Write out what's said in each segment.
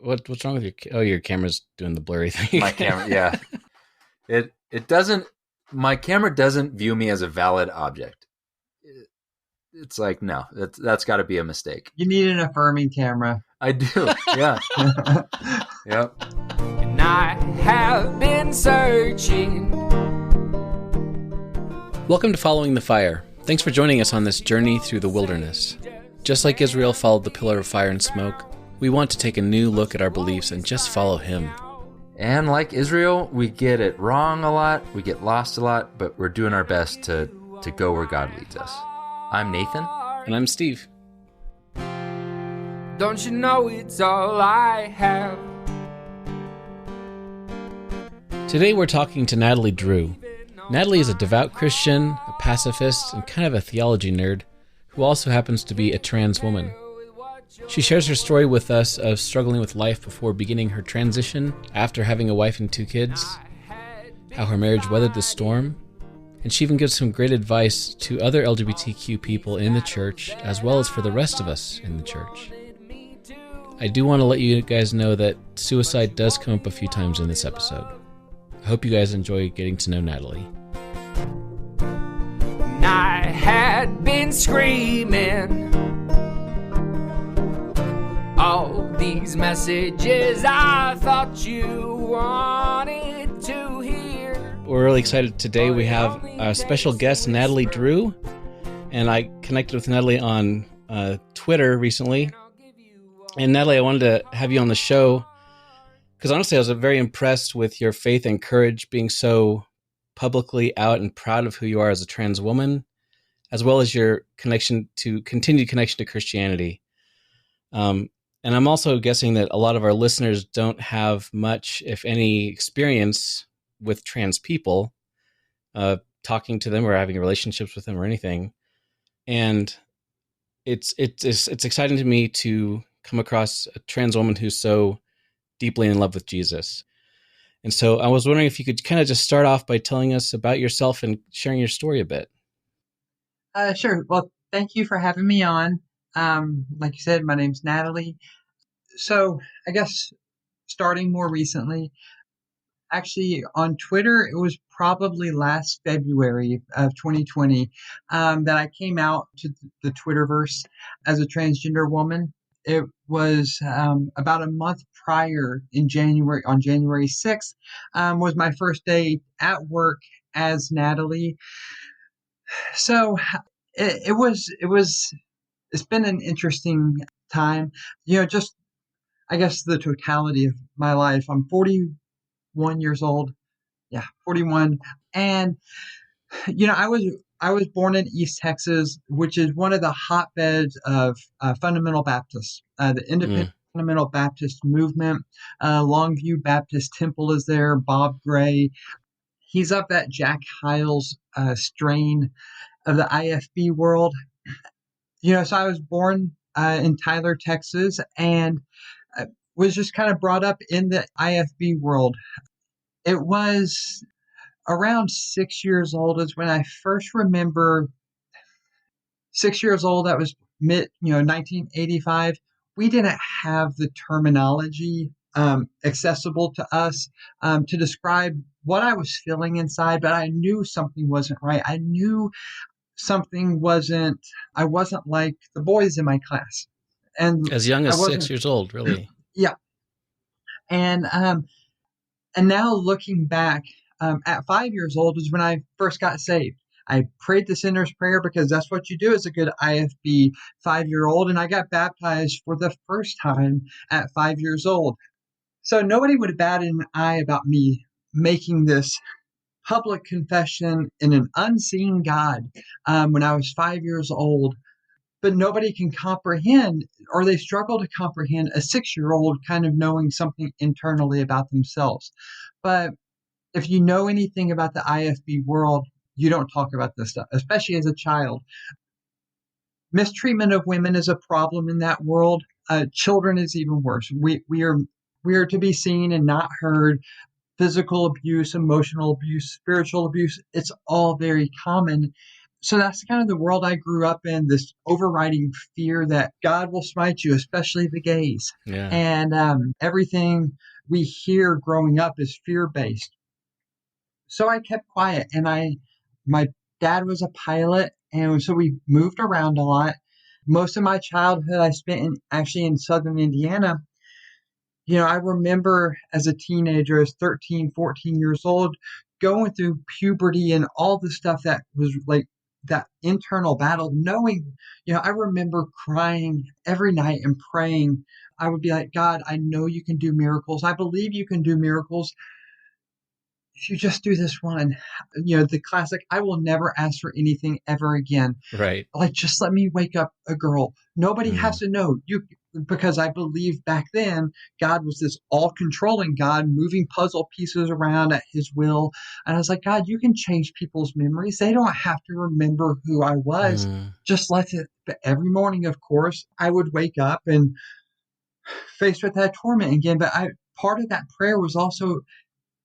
What's wrong with your camera's doing the blurry thing. My camera, yeah. It doesn't, my camera doesn't view me as a valid object. It's like, no, that's got to be a mistake. You need an affirming camera. I do, yeah. Yep. And I have been searching. Welcome to Following the Fire. Thanks for joining us on this journey through the wilderness. Just like Israel followed the pillar of fire and smoke, we want to take a new look at our beliefs and just follow him. And like Israel, we get it wrong a lot, we get lost a lot, but we're doing our best to go where God leads us. I'm Nathan. And I'm Steve. Don't you know it's all I have? Today we're talking to Natalie Drew. Natalie is a devout Christian, a pacifist, and kind of a theology nerd who also happens to be a trans woman. She shares her story with us of struggling with life before beginning her transition after having a wife and 2 kids, how her marriage weathered the storm, and she even gives some great advice to other LGBTQ people in the church as well as for the rest of us in the church. I do want to let you guys know that suicide does come up a few times in this episode. I hope you guys enjoy getting to know Natalie. I had been screaming all these messages I thought you wanted to hear. We're really excited today. We have a special guest, Natalie Drew, and I connected with Natalie on Twitter recently. And Natalie, I wanted to have you on the show because honestly, I was very impressed with your faith and courage, being so publicly out and proud of who you are as a trans woman, as well as your continued connection to Christianity. And I'm also guessing that a lot of our listeners don't have much, if any, experience with trans people, talking to them or having relationships with them or anything. And it's exciting to me to come across a trans woman who's so deeply in love with Jesus. And so I was wondering if you could kind of just start off by telling us about yourself and sharing your story a bit. Sure. Well, thank you for having me on. Like you said, my name's Natalie. So I guess starting more recently, actually on Twitter, it was probably last February of 2020 that I came out to the Twitterverse as a transgender woman. It was about a month prior on January 6th, was my first day at work as Natalie. So it's been an interesting time, just, I guess, the totality of my life. I'm 41 years old. Yeah, 41. And, I was born in East Texas, which is one of the hotbeds of fundamental Baptists, the Independent Fundamental Baptist movement. Longview Baptist Temple is there. Bob Gray, he's up that Jack Hyles strain of the IFB world. So I was born in Tyler, Texas, and was just kind of brought up in the IFB world. It was around 6 years old is when I first remember. 6 years old, that was 1985. We didn't have the terminology accessible to us to describe what I was feeling inside, but I knew something wasn't right. I knew I wasn't like the boys in my class. And as young as 6 years old, really. Yeah. And now looking back, at 5 years old is when I first got saved. I prayed the sinner's prayer because that's what you do as a good IFB 5-year-old. And I got baptized for the first time at 5 years old. So nobody would bat an eye about me making this public confession in an unseen God when I was 5 years old. But nobody can comprehend, or they struggle to comprehend, a 6-year-old kind of knowing something internally about themselves. But if you know anything about the IFB world, you don't talk about this stuff, especially as a child. Mistreatment of women is a problem in that world. Children is even worse. We are to be seen and not heard. Physical abuse, emotional abuse, spiritual abuse, it's all very common. So that's kind of the world I grew up in, this overriding fear that God will smite you, especially the gays. Yeah. And everything we hear growing up is fear-based. So I kept quiet, and my dad was a pilot, and so we moved around a lot. Most of my childhood I spent actually in southern Indiana. I remember as a teenager, as 13, 14 years old, going through puberty and all the stuff that was like that internal battle, knowing, I remember crying every night and praying. I would be like, God, I know you can do miracles. I believe you can do miracles. If you just do this one, the classic, I will never ask for anything ever again. Right. Like, just let me wake up a girl. Nobody has to know because I believe back then God was this all-controlling God moving puzzle pieces around at his will. And I was like, God, you can change people's memories. They don't have to remember who I was. Just let it. But every morning, of course, I would wake up and faced with that torment again. But part of that prayer was also,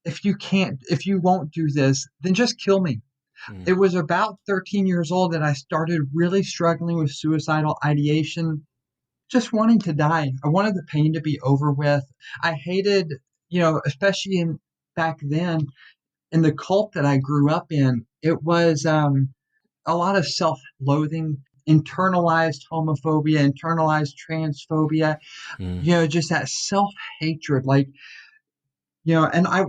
if you won't do this, then just kill me. It was about 13 years old that I started really struggling with suicidal ideation, just wanting to die. I wanted the pain to be over with. I hated, especially back then in the cult that I grew up in, it was a lot of self-loathing, internalized homophobia, internalized transphobia, just that self-hatred, and I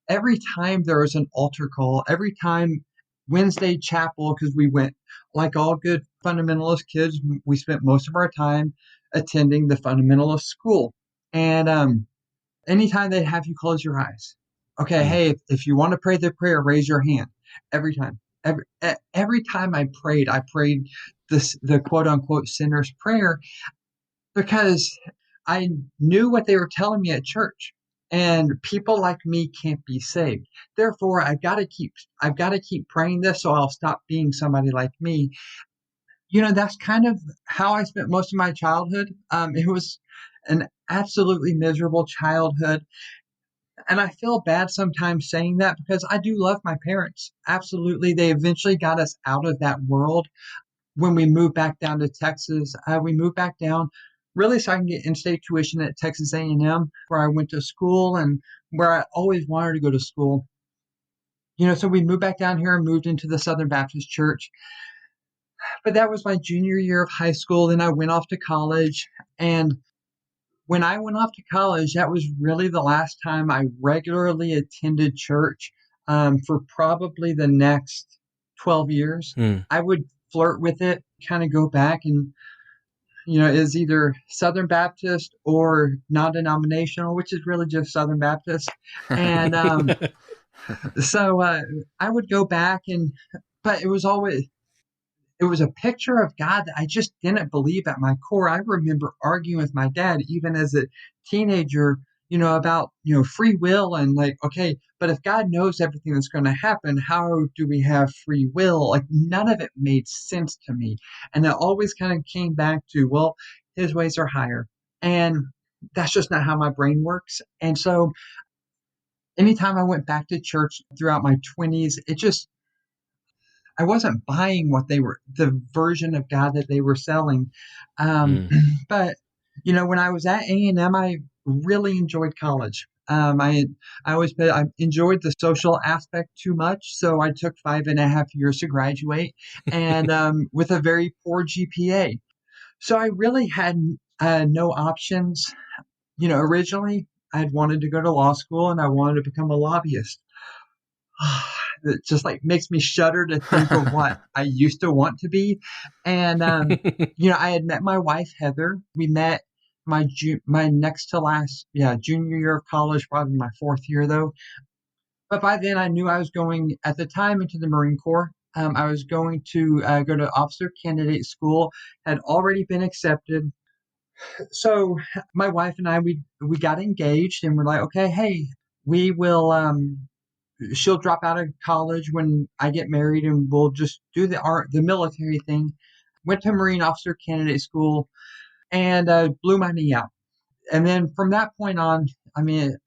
every time there was an altar call, every time Wednesday chapel, because we went, like all good fundamentalist kids, we spent most of our time attending the fundamentalist school. And anytime they have you close your eyes, okay, hey, if you want to pray the prayer, raise your hand. Every time. Every time I prayed the quote unquote sinner's prayer, because I knew what they were telling me at church. And people like me can't be saved. Therefore, I've got to keep praying this, so I'll stop being somebody like me. That's kind of how I spent most of my childhood. It was an absolutely miserable childhood. And I feel bad sometimes saying that because I do love my parents. Absolutely. They eventually got us out of that world. When we moved back down to Texas, we moved back down really so I can get in-state tuition at Texas A&M, where I went to school and where I always wanted to go to school. So we moved back down here and moved into the Southern Baptist Church. But that was my junior year of high school. Then I went off to college. And when I went off to college, that was really the last time I regularly attended church for probably the next 12 years. I would flirt with it, kind of go back and is either Southern Baptist or non-denominational, which is really just Southern Baptist. And so I would go back but it was a picture of God that I just didn't believe at my core. I remember arguing with my dad, even as a teenager, about, free will and like, okay, but if God knows everything that's going to happen, how do we have free will? Like none of it made sense to me. And it always kind of came back to, well, his ways are higher. And that's just not how my brain works. And so anytime I went back to church throughout my 20s, I wasn't buying the version of God that they were selling. But, when I was at A&M, I really enjoyed college. I enjoyed the social aspect too much. So I took 5.5 years to graduate and with a very poor GPA. So I really had no options. Originally I'd wanted to go to law school and I wanted to become a lobbyist. It just like makes me shudder to think of what I used to want to be. And, I had met my wife, Heather. We met my next to last, junior year of college, probably my fourth year though. But by then I knew I was going at the time into the Marine Corps. I was going to go to officer candidate school, had already been accepted. So my wife and I, we got engaged and we're like, okay, hey, we will, she'll drop out of college when I get married and we'll just do the military thing. Went to Marine officer candidate school and blew my knee out. And then from that point on, I mean,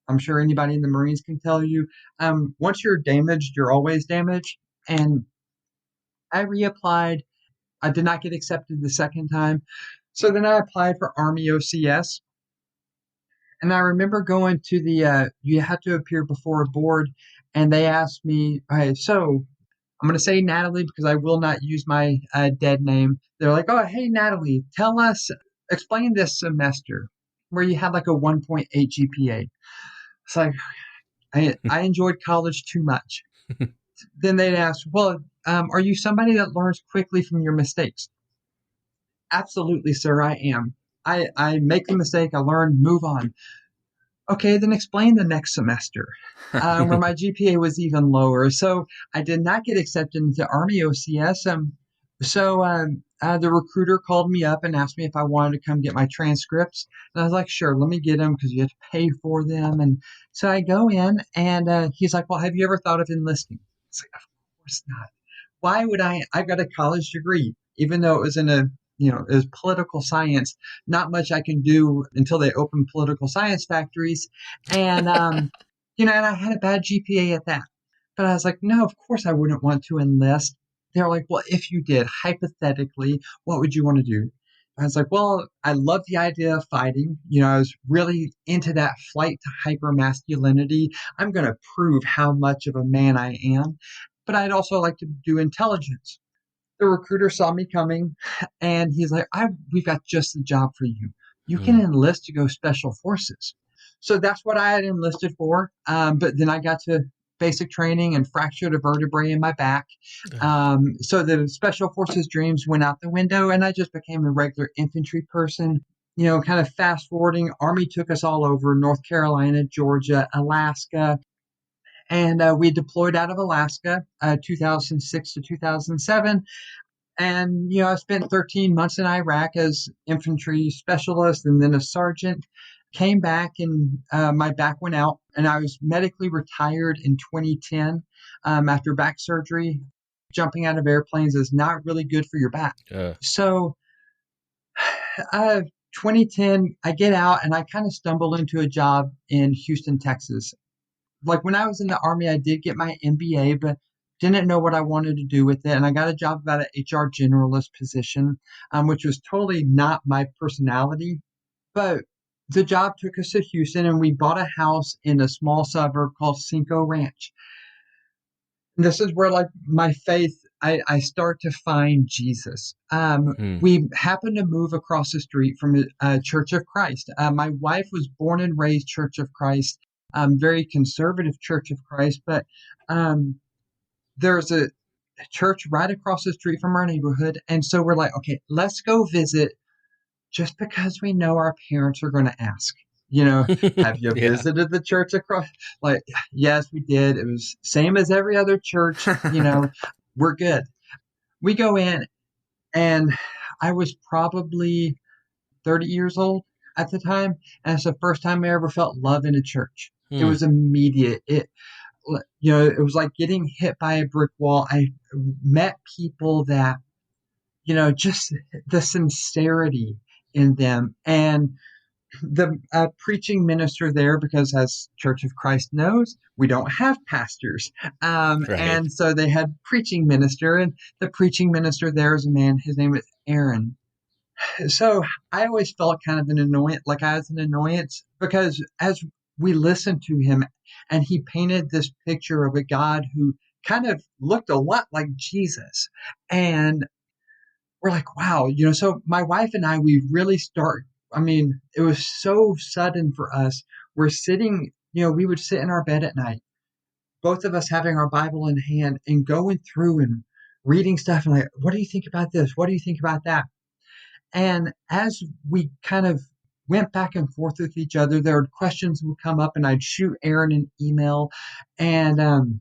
I'm sure anybody in the Marines can tell you, once you're damaged, you're always damaged. And I reapplied. I did not get accepted the second time. So then I applied for Army OCS. And I remember going to you had to appear before a board, and they asked me, okay, so I'm going to say Natalie because I will not use my dead name. They're like, oh, hey, Natalie, explain this semester where you had like a 1.8 GPA. It's like, I enjoyed college too much. Then they'd ask, well, are you somebody that learns quickly from your mistakes? Absolutely, sir, I am. I make a mistake, I learn, move on. Okay, then explain the next semester, where my GPA was even lower. So I did not get accepted into Army OCS. The recruiter called me up and asked me if I wanted to come get my transcripts. And I was like, sure, let me get them because you have to pay for them. And so I go in, and he's like, well, have you ever thought of enlisting? It's like, of course not. Why would I? I've got a college degree, even though it was it was political science. Not much I can do until they open political science factories. And, and I had a bad GPA at that. But I was like, no, of course I wouldn't want to enlist. They're like, well, if you did, hypothetically, what would you want to do? I was like, well, I love the idea of fighting. I was really into that flight to hypermasculinity. I'm going to prove how much of a man I am. But I'd also like to do intelligence. The recruiter saw me coming, and he's like, we've got just the job for you. You can enlist to go special forces. So that's what I had enlisted for. But then I got to basic training and fractured a vertebrae in my back. So the special forces dreams went out the window, and I just became a regular infantry person. Kind of fast forwarding, Army took us all over North Carolina, Georgia, Alaska. And we deployed out of Alaska, 2006 to 2007. And, I spent 13 months in Iraq as infantry specialist and then a sergeant. Came back and my back went out, and I was medically retired in 2010 after back surgery. Jumping out of airplanes is not really good for your back. So 2010, I get out and I kind of stumble into a job in Houston, Texas. Like when I was in the Army, I did get my MBA, but didn't know what I wanted to do with it. And I got a job about an HR generalist position, which was totally not my personality. But the job took us to Houston, and we bought a house in a small suburb called Cinco Ranch. And this is where, like, my faith, I start to find Jesus. We happened to move across the street from a Church of Christ. My wife was born and raised Church of Christ. Very conservative Church of Christ, but there's a church right across the street from our neighborhood. And so we're like, okay, let's go visit just because we know our parents are going to ask, have you visited the church across? Like, yes, we did. It was same as every other church, we're good. We go in, and I was probably 30 years old at the time. And it's the first time I ever felt love in a church. It was immediate. It was like getting hit by a brick wall. I met people that, just the sincerity in them. And the preaching minister there, because as Church of Christ knows, we don't have pastors. Right. And so they had preaching minister, and the preaching minister there is a man, his name is Aaron. So I always felt kind of an annoyance, like I was an annoyance, because as we listened to him, and he painted this picture of a God who kind of looked a lot like Jesus. And we're like, wow, so my wife and I, we really it was so sudden for us. We're sitting, we would sit in our bed at night, both of us having our Bible in hand and going through and reading stuff and like, what do you think about this? What do you think about that? And as we kind of went back and forth with each other, there were questions would come up, and I'd shoot Aaron an email. And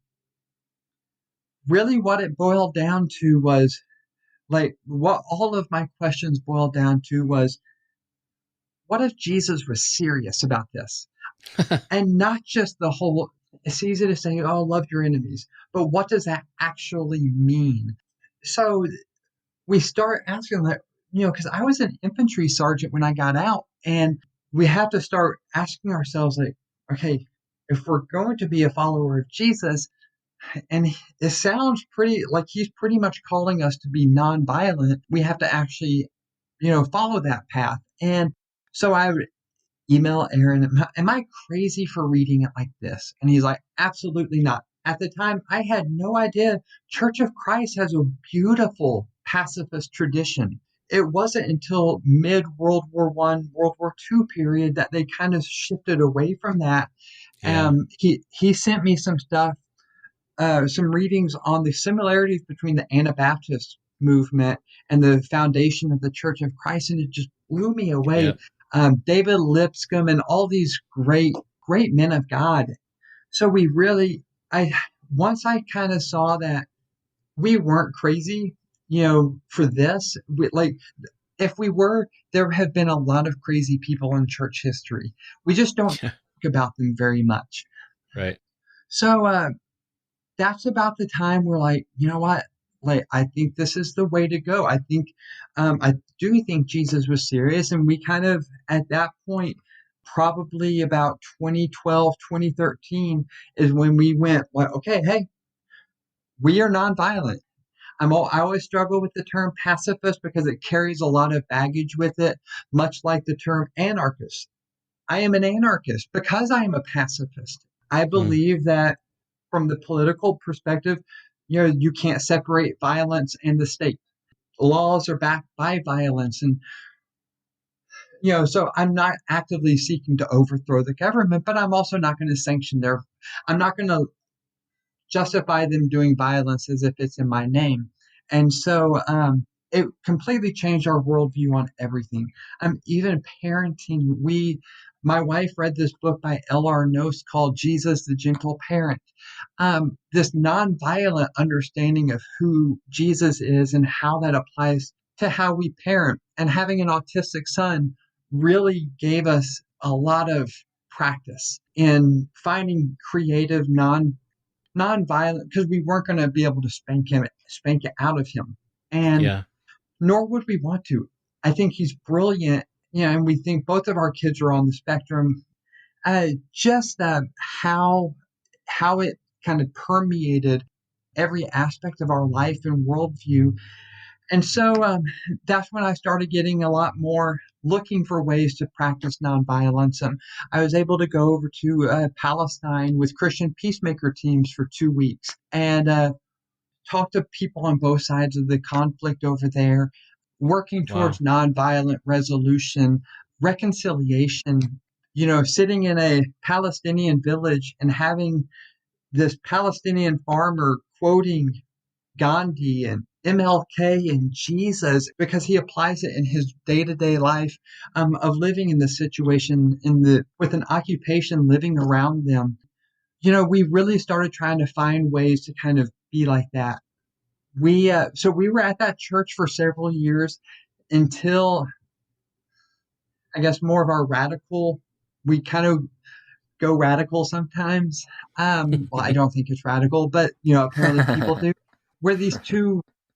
really what it boiled down to was, like, what all of my questions boiled down to was, what if Jesus was serious about this? And not just the whole, it's easy to say, oh, love your enemies, but what does that actually mean? So we start asking, like, because I was an infantry sergeant when I got out, and we have to start asking ourselves, like, okay, if we're going to be a follower of Jesus, And it sounds pretty like he's pretty much calling us to be nonviolent. We have to actually, follow that path. And so I would email Aaron, am I crazy for reading it like this? And he's like, absolutely not. At the time, I had no idea Church of Christ has a beautiful pacifist tradition. It wasn't until mid World War One, World War II period that they kind of shifted away from that. Yeah. He sent me some stuff, some readings on the similarities between the Anabaptist movement and the foundation of the Church of Christ, and it just blew me away. Yeah. David Lipscomb and all these great men of God. So once I kind of saw that we weren't crazy, for this, if we were, there have been a lot of crazy people in church history. We just don't talk about them very much. Right. So, that's about the time we're like, you know what? Like, I think this is the way to go. I do think Jesus was serious. And we kind of, at that point, probably about 2012, 2013 is when we went, like, okay, hey, we are nonviolent. I always struggle with the term pacifist because it carries a lot of baggage with it, much like the term anarchist. I am an anarchist because I am a pacifist. I believe that from the political perspective, you can't separate violence and the state. Laws are backed by violence. And, so I'm not actively seeking to overthrow the government, but I'm also not going to I'm not going to justify them doing violence as if it's in my name. And so it completely changed our worldview on everything. Even parenting. My wife read this book by L.R. Noce called Jesus, the Gentle Parent. This nonviolent understanding of who Jesus is and how that applies to how we parent. And having an autistic son really gave us a lot of practice in finding creative nonviolent, because we weren't going to be able to spank it out of him. And nor would we want to. I think he's brilliant. And we think both of our kids are on the spectrum. Just how it kind of permeated every aspect of our life and worldview. And so that's when I started getting a lot more looking for ways to practice nonviolence. I was able to go over to Palestine with Christian peacemaker teams for 2 weeks and talk to people on both sides of the conflict over there, working towards nonviolent resolution, reconciliation, sitting in a Palestinian village and having this Palestinian farmer quoting Gandhi and MLK and Jesus because he applies it in his day-to-day life of living in the situation with an occupation living around them. We really started trying to find ways to kind of be like that. So we were at that church for several years until, I guess, more of our radical. We kind of go radical sometimes. Well, I don't think it's radical, but apparently people do. Where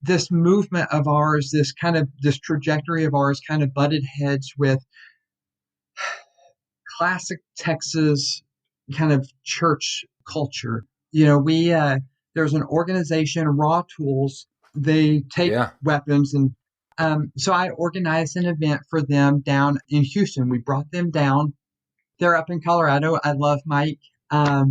this movement of ours, this trajectory of ours, kind of butted heads with classic Texas kind of church culture. There's an organization, Raw Tools. They take weapons, and so I organized an event for them down in Houston. We brought them down. They're up in Colorado. I love Mike. My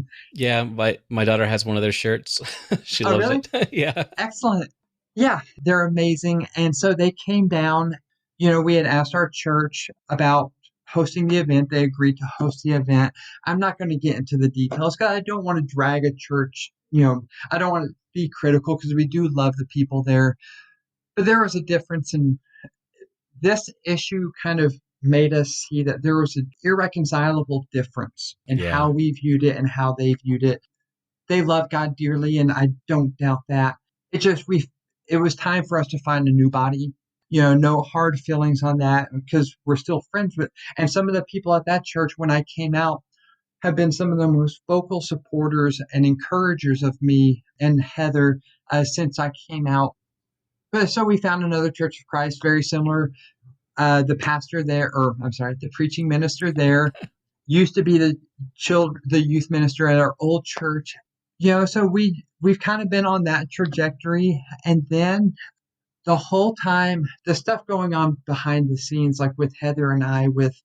daughter has one of their shirts. She loves it. Yeah. Excellent. Yeah, they're amazing. And so they came down. We had asked our church about hosting the event. They agreed to host the event. I'm not going to get into the details because I don't want to drag a church. I don't want to be critical because we do love the people there. But there was a difference in this issue kind of made us see that there was an irreconcilable difference in how we viewed it and how they viewed it. They love God dearly, and I don't doubt that. It was time for us to find a new body. No hard feelings on that because we're still friends with. And some of the people at that church, when I came out, have been some of the most vocal supporters and encouragers of me and Heather since I came out. So we found another Church of Christ, very similar. The pastor there, the preaching minister there used to be the youth minister at our old church. So we we've kind of been on that trajectory. And then the whole time, the stuff going on behind the scenes, like with Heather and I, with,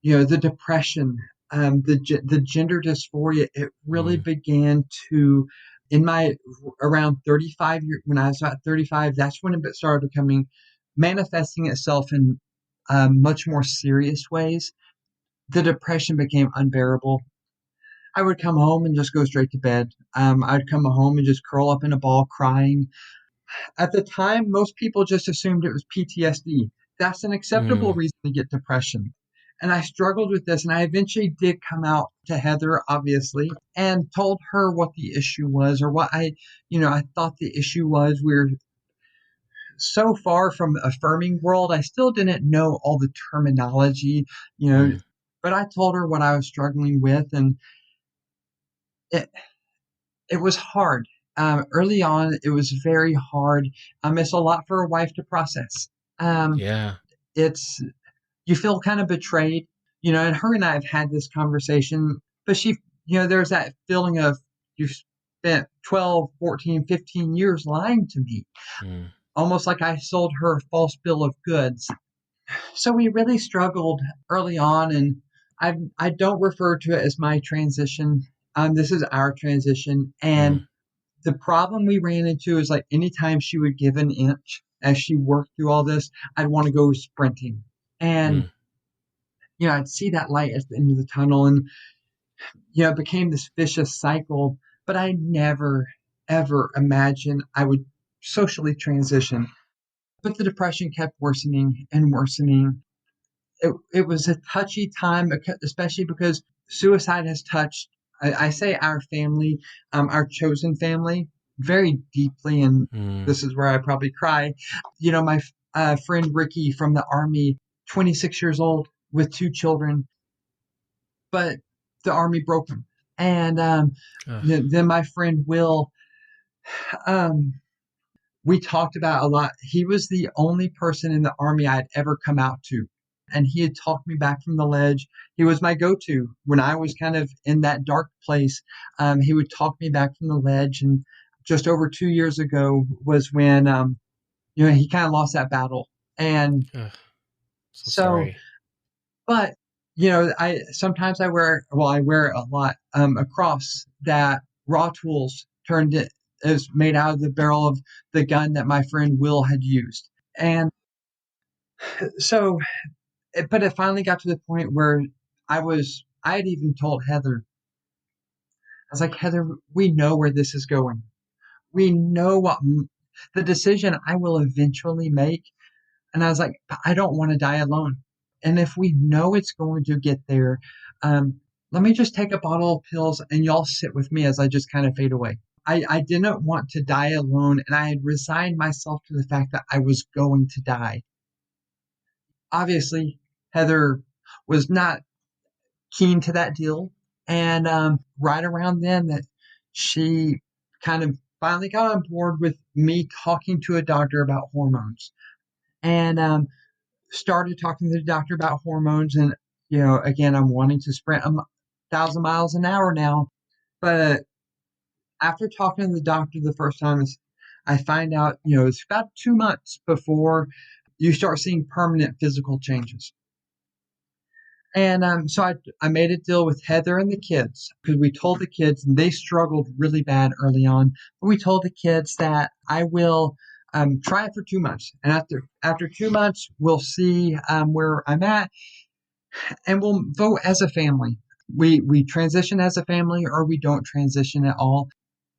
the depression, the gender dysphoria, it really began to, in my around 35 years, when I was about 35, that's when it started manifesting itself in much more serious ways. The depression became unbearable. I would come home and just go straight to bed. I'd come home and just curl up in a ball crying. At the time, most people just assumed it was PTSD. That's an acceptable reason to get depression. And I struggled with this, and I eventually did come out to Heather, obviously, and told her what the issue was, or what I thought the issue was. We're so far from the affirming world, I still didn't know all the terminology, but I told her what I was struggling with, and it was hard. Early on, it was very hard. It's a lot for a wife to process. Yeah. It's, you feel kind of betrayed, and her and I have had this conversation, but she, there's that feeling of, you spent 12, 14, 15 years lying to me, almost like I sold her a false bill of goods. So we really struggled early on, and I don't refer to it as my transition. This is our transition. And the problem we ran into is, like, anytime she would give an inch as she worked through all this, I'd want to go sprinting. And, I'd see that light at the end of the tunnel, and, it became this vicious cycle. But I never, ever imagined I would socially transition. But the depression kept worsening and worsening. It was a touchy time, especially because suicide has touched, I say our family, our chosen family, very deeply. And this is where I probably cry. My friend Ricky from the Army, 26 years old with 2 children, but the Army broke him. And then my friend Will, we talked about a lot. He was the only person in the Army I'd ever come out to. And he had talked me back from the ledge. He was my go-to when I was kind of in that dark place. He would talk me back from the ledge. And just over 2 years ago was when, he kind of lost that battle. And so sorry. But, I sometimes I wear a lot, a cross that Raw Tools is made out of the barrel of the gun that my friend Will had used. And so, but it finally got to the point where I had even told Heather, I was like, Heather, we know where this is going. We know what the decision I will eventually make. And I was like, I don't want to die alone. And if we know it's going to get there, let me just take a bottle of pills and y'all sit with me as I just kind of fade away. I didn't want to die alone, and I had resigned myself to the fact that I was going to die. Obviously, Heather was not keen to that deal. And right around then, that she kind of finally got on board with me talking to a doctor about hormones. And started talking to the doctor about hormones. And, again, I'm wanting to sprint 1,000 miles an hour now. But after talking to the doctor the first time, I find out, it's about 2 months before you start seeing permanent physical changes. And so I made a deal with Heather and the kids, because we told the kids, and they struggled really bad early on, but we told the kids that I will try it for 2 months. And after 2 months, we'll see where I'm at, and we'll vote as a family. We transition as a family, or we don't transition at all.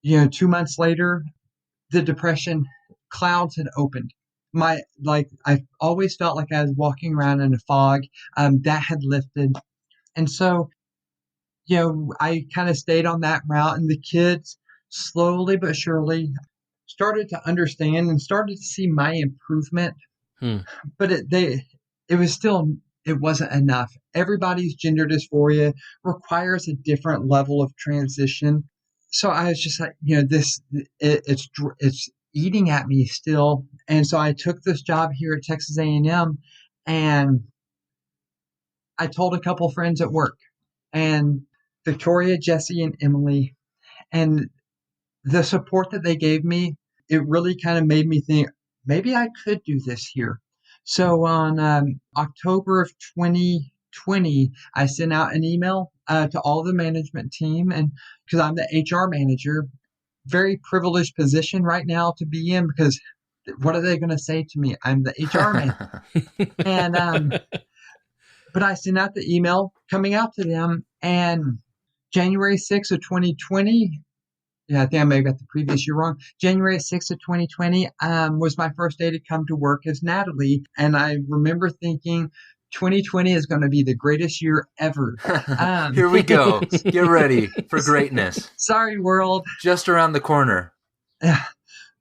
2 months later, the depression clouds had opened. I always felt like I was walking around in a fog. That had lifted. And so, I kind of stayed on that route, and the kids slowly but surely started to understand and started to see my improvement. But it wasn't enough. Everybody's gender dysphoria requires a different level of transition. So I was just like, it's eating at me still. And so I took this job here at Texas A&M, and I told a couple friends at work, and Victoria, Jesse, and Emily, and the support that they gave me, it really kind of made me think maybe I could do this here. So on October of 2020, I sent out an email to all the management team, and because I'm the HR manager, very privileged position right now to be in, because what are they going to say to me? I'm the HR manager. And but I sent out the email coming out to them, and January 6th of 2020, yeah, I think I may have got the previous year wrong. January 6th of 2020 was my first day to come to work as Natalie. And I remember thinking 2020 is going to be the greatest year ever. Here we go. Get ready for greatness. Sorry, world. Just around the corner.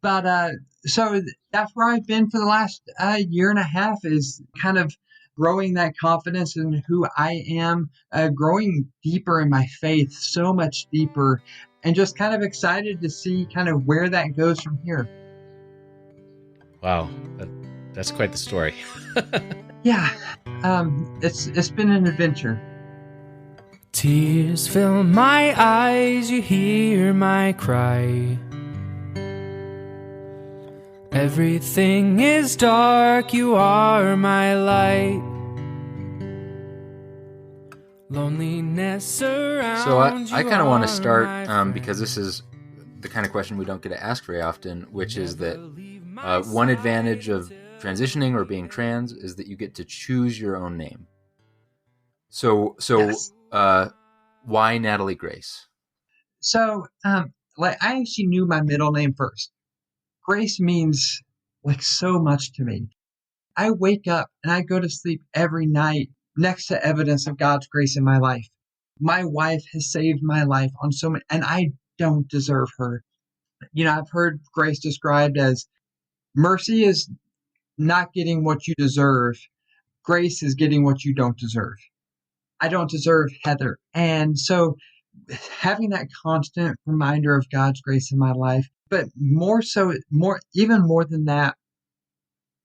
But so that's where I've been for the last year and a half, is kind of growing that confidence in who I am, growing deeper in my faith, so much deeper, and just kind of excited to see kind of where that goes from here. Wow, that's quite the story. Yeah, it's been an adventure. Tears fill my eyes, you hear my cry. Everything is dark, you are my light. Loneliness surrounds So I you kind of want to are start, my friend. because this is the kind of question we don't get to ask very often, which is that one advantage of transitioning or being trans is that you get to choose your own name. So Yes. Why Natalie Grace? So, like, I actually knew my middle name first. Grace means like so much to me. I wake up and I go to sleep every night next to evidence of God's grace in my life. My wife has saved my life on so many, and I don't deserve her. You know, I've heard grace described as mercy is not getting what you deserve. Grace is getting what you don't deserve. I don't deserve Heather. And so having that constant reminder of God's grace in my life, but even more than that,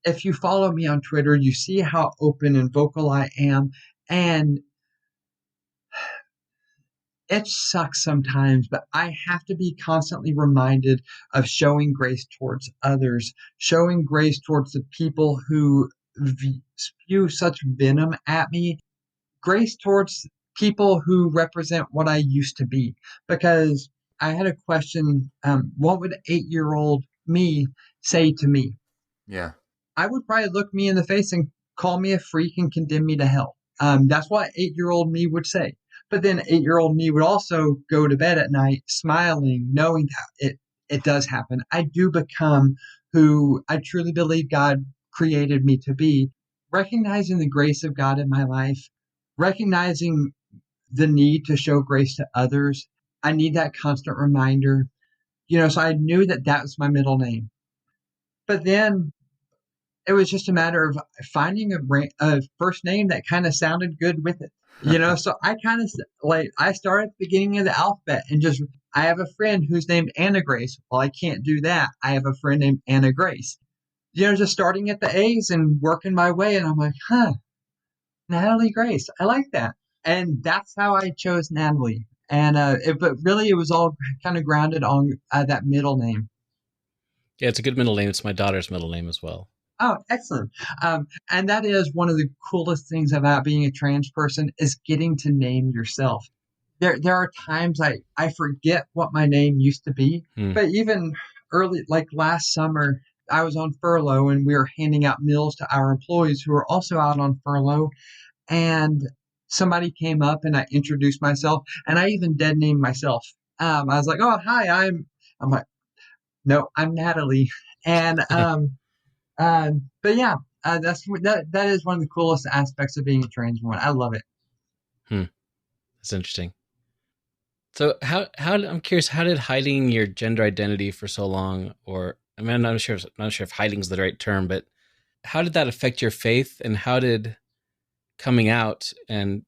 if you follow me on Twitter, you see how open and vocal I am. And it sucks sometimes, but I have to be constantly reminded of showing grace towards others, showing grace towards the people who spew such venom at me, grace towards people who represent what I used to be. Because I had a question, what would 8-year-old me say to me? Yeah. I would probably look me in the face and call me a freak and condemn me to hell. That's what 8-year-old me would say. But then 8-year-old me would also go to bed at night smiling, knowing that it does happen. I do become who I truly believe God created me to be, recognizing the grace of God in my life, recognizing the need to show grace to others. I need that constant reminder. You know, so I knew that that was my middle name. But then it was just a matter of finding a first name that kind of sounded good with it. You know, so I kind of I started at the beginning of the alphabet and just, I have a friend who's named Anna Grace. Well, I can't do that. I have a friend named Anna Grace. You know, just starting at the A's and working my way. And I'm like, Natalie Grace. I like that. And that's how I chose Natalie. And but really, it was all kind of grounded on that middle name. Yeah, it's a good middle name. It's my daughter's middle name as well. Oh, excellent. And that is one of the coolest things about being a trans person, is getting to name yourself. There are times I forget what my name used to be, but even early, like last summer, I was on furlough and we were handing out meals to our employees who were also out on furlough. And somebody came up and I introduced myself, and I even dead named myself. I was like, "Oh, hi, I'm like, no, I'm Natalie." And but yeah, that is one of the coolest aspects of being a trans woman. I love it. That's interesting. So how I'm curious, how did hiding your gender identity for so long, or I mean, I'm not sure if hiding is the right term, but how did that affect your faith, and how did coming out and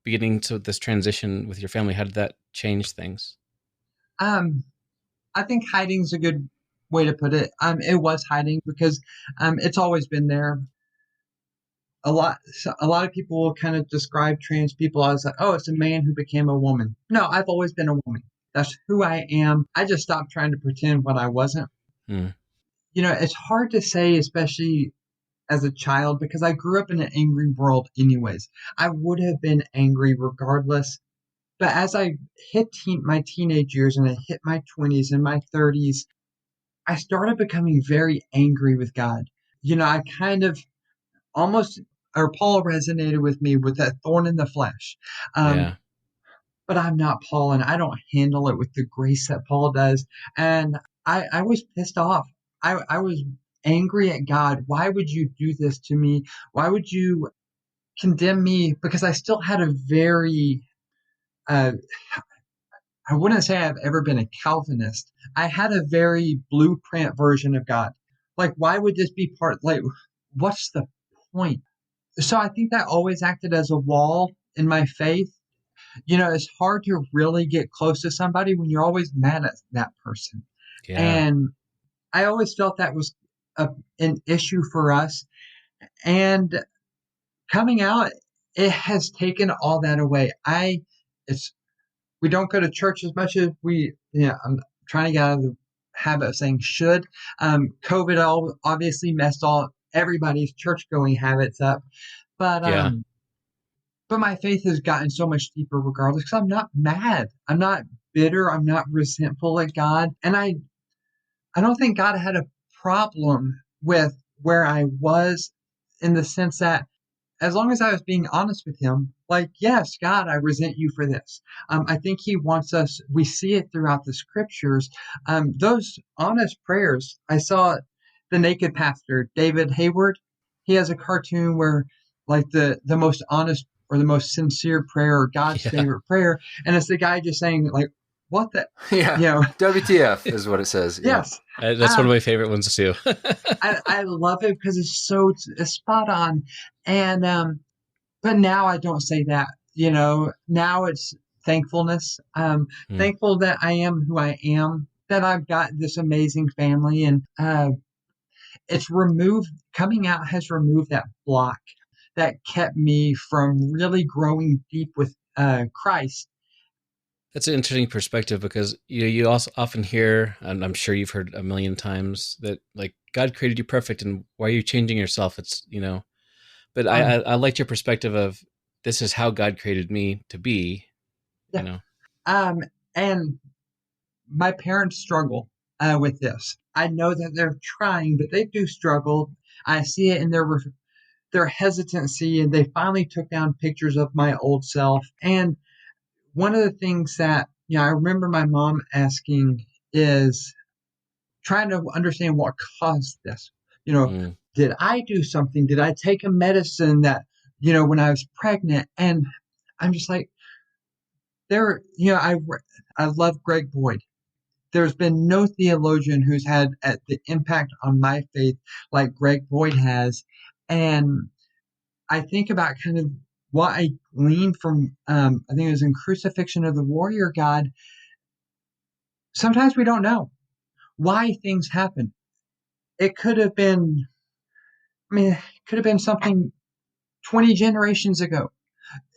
beginning to this transition with your family, how did that change things? I think hiding is a good way to put it. It was hiding because it's always been there. A lot of people will kind of describe trans people as like, oh, it's a man who became a woman. No, I've always been a woman. That's who I am. I just stopped trying to pretend what I wasn't. Hmm. It's hard to say, especially as a child, because I grew up in an angry world anyways. I would have been angry regardless. But as I hit my teenage years and I hit my 20s and my 30s, I started becoming very angry with God. I kind of almost, or Paul resonated with me with that thorn in the flesh. Yeah. But I'm not Paul, and I don't handle it with the grace that Paul does. And I was pissed off. I was angry at God. Why would you do this to me? Why would you condemn me? Because I still had a very, I wouldn't say I've ever been a Calvinist. I had a very blueprint version of God. Like, why would this be what's the point? So I think that always acted as a wall in my faith. It's hard to really get close to somebody when you're always mad at that person. Yeah. And I always felt that was an issue for us. And coming out, it has taken all that away. We don't go to church as much as I'm trying to get out of the habit of saying should. COVID obviously messed everybody's church going habits up. Yeah. But my faith has gotten so much deeper regardless, because I'm not mad. I'm not bitter. I'm not resentful at God. And I don't think God had a problem with where I was, in the sense that as long as I was being honest with him, like, yes, God, I resent you for this. I think he wants us, we see it throughout the scriptures. Those honest prayers. I saw the Naked Pastor, David Hayward. He has a cartoon where, like, the most honest or the most sincere prayer, or God's favorite prayer. And it's the guy just saying, like, what the? Yeah. WTF is what it says. Yes. That's one of my favorite ones too. I love it because it's spot on. And, but now I don't say that, now it's thankfulness. Thankful that I am who I am, that I've got this amazing family, and, coming out has removed that block that kept me from really growing deep with Christ. That's an interesting perspective, because you also often hear, and I'm sure you've heard a million times, that like God created you perfect, and why are you changing yourself? It's but I liked your perspective of, this is how God created me to be. Yeah. And my parents struggle with this. I know that they're trying, but they do struggle. I see it in their hesitancy, and they finally took down pictures of my old self. And one of the things that, I remember my mom asking is trying to understand what caused this. Did I do something? Did I take a medicine that, when I was pregnant? And I'm just like, I love Greg Boyd. There's been no theologian who's had the impact on my faith like Greg Boyd has. And I think about kind of what I gleaned from, I think it was in Crucifixion of the Warrior God. Sometimes we don't know why things happen. It could have been, something 20 generations ago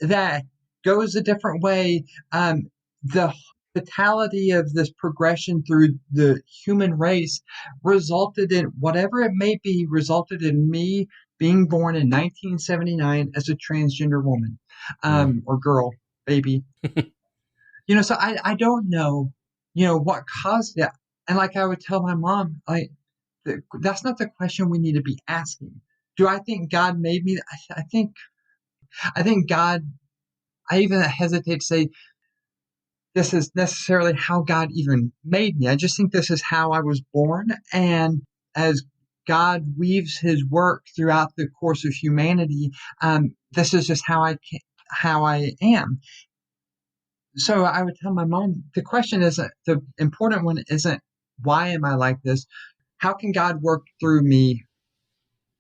that goes a different way. The totality of this progression through the human race resulted in, whatever it may be, resulted in me being born in 1979 as a transgender woman, or girl, baby. So I don't know, what caused that. And like I would tell my mom, that's not the question we need to be asking. Do I think God made me? I think God, I even hesitate to say this is necessarily how God even made me. I just think this is how I was born. And as God weaves his work throughout the course of humanity, this is just how I am. So I would tell my mom, the question isn't, the important one isn't, why am I like this? How can God work through me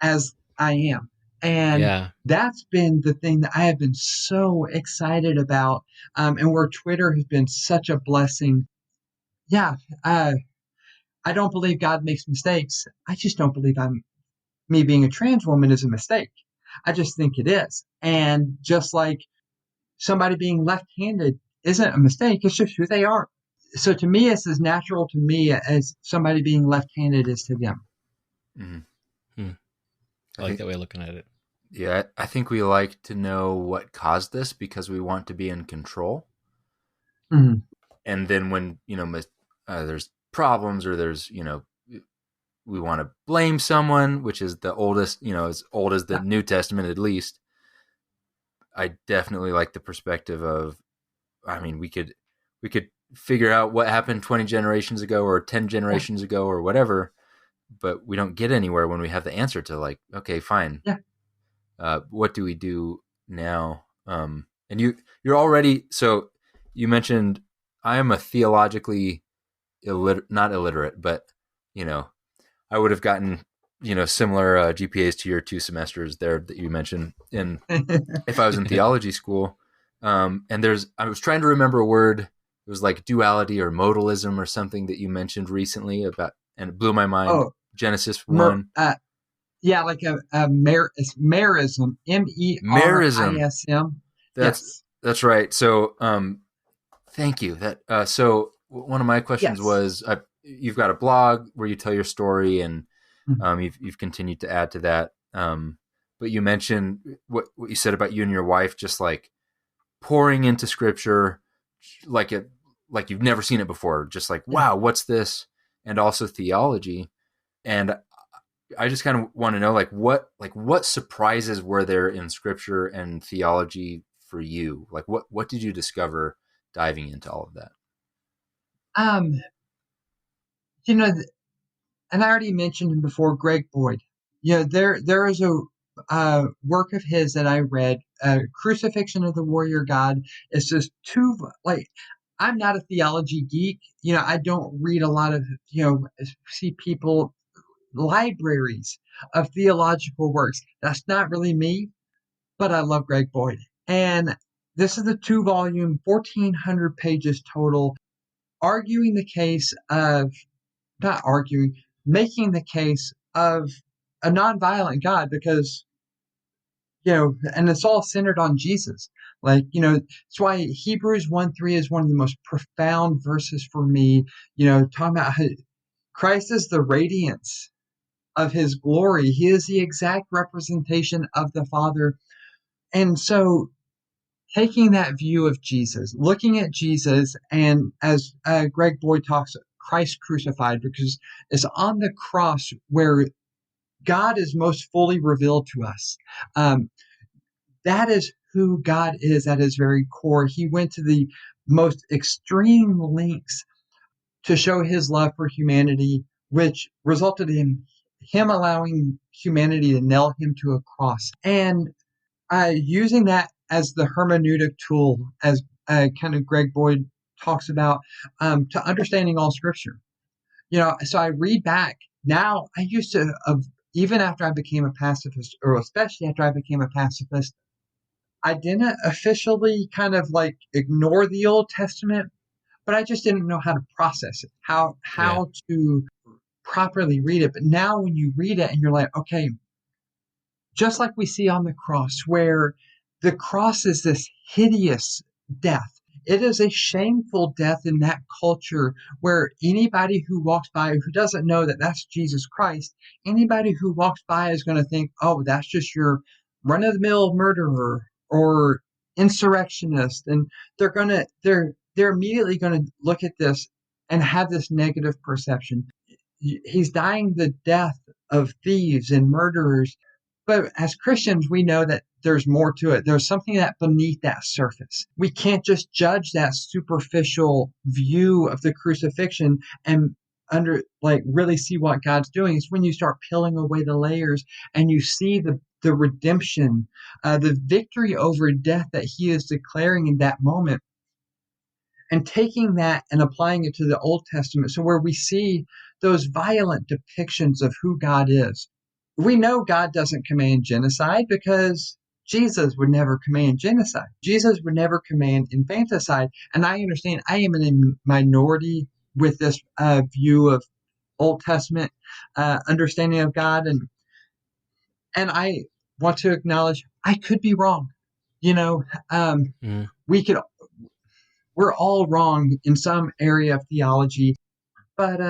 as I am? And that's been the thing that I have been so excited about, and where Twitter has been such a blessing. I don't believe God makes mistakes. I just don't believe me being a trans woman is a mistake. I just think it is. And just like somebody being left-handed isn't a mistake, it's just who they are. So to me, it's as natural to me as somebody being left-handed is to them. Mm-hmm. I like that way of looking at it. Yeah, I think we like to know what caused this because we want to be in control. Mm-hmm. And then when, there's problems or there's, we want to blame someone, which is the oldest, as old as the New Testament at least. I definitely like the perspective of, we could figure out what happened 20 generations ago or 10 generations ago or whatever, but we don't get anywhere when we have the answer to like, okay, fine. Yeah. What do we do now? And you're already, so you mentioned I am a theologically not illiterate, but, I would have gotten, similar GPAs to your 2 semesters there that you mentioned if I was in theology school. And I was trying to remember a word. It was like duality or modalism or something that you mentioned recently about, and it blew my mind. Oh, Genesis 1. Yeah, like it's merism, merism. That's right. So, thank you. So one of my questions was, you've got a blog where you tell your story, and you've continued to add to that. But you mentioned what you said about you and your wife, just like pouring into scripture, like you've never seen it before. Just like, wow, what's this? And also theology. And I just kind of want to know, what surprises were there in scripture and theology for you? Like, what did you discover diving into all of that? And I already mentioned him before, Greg Boyd. There is a work of his that I read, Crucifixion of the Warrior God. It's just I'm not a theology geek. I don't read a lot of, see people, libraries of theological works. That's not really me, but I love Greg Boyd. And this is a 2-volume, 1,400 pages total, arguing the case of, not arguing, making the case of a nonviolent God, because, and it's all centered on Jesus. It's why Hebrews 1:3 is one of the most profound verses for me, talking about how Christ is the radiance of his glory. He is the exact representation of the Father. And so taking that view of Jesus, looking at Jesus, and as Greg Boyd talks, Christ crucified, because it's on the cross where God is most fully revealed to us. That is who God is at his very core. He went to the most extreme lengths to show his love for humanity, which resulted in him allowing humanity to nail him to a cross. And using that as the hermeneutic tool, as kind of Greg Boyd talks about, to understanding all scripture. So I read back. Now, I used to, even after I became a pacifist, or especially after I became a pacifist, I didn't officially kind of like ignore the Old Testament, but I just didn't know how to process it, how to properly read it. But now when you read it and you're like, okay, just like we see on the cross, where the cross is this hideous death. It is a shameful death in that culture, where anybody who walks by who doesn't know that that's Jesus Christ, anybody who walks by is going to think, oh, that's just your run-of-the-mill murderer or insurrectionist. And they're immediately going to look at this and have this negative perception. He's dying the death of thieves and murderers. But as Christians, we know that there's more to it. There's something that beneath that surface. We can't just judge that superficial view of the crucifixion and really see what God's doing. It's when you start peeling away the layers and you see the redemption, the victory over death that he is declaring in that moment, and taking that and applying it to the Old Testament. So where we see those violent depictions of who God is. We know God doesn't command genocide because Jesus would never command genocide. Jesus would never command infanticide. And I understand I am in a minority with this view of Old Testament understanding of God. And I want to acknowledge I could be wrong. We could, we're all wrong in some area of theology, but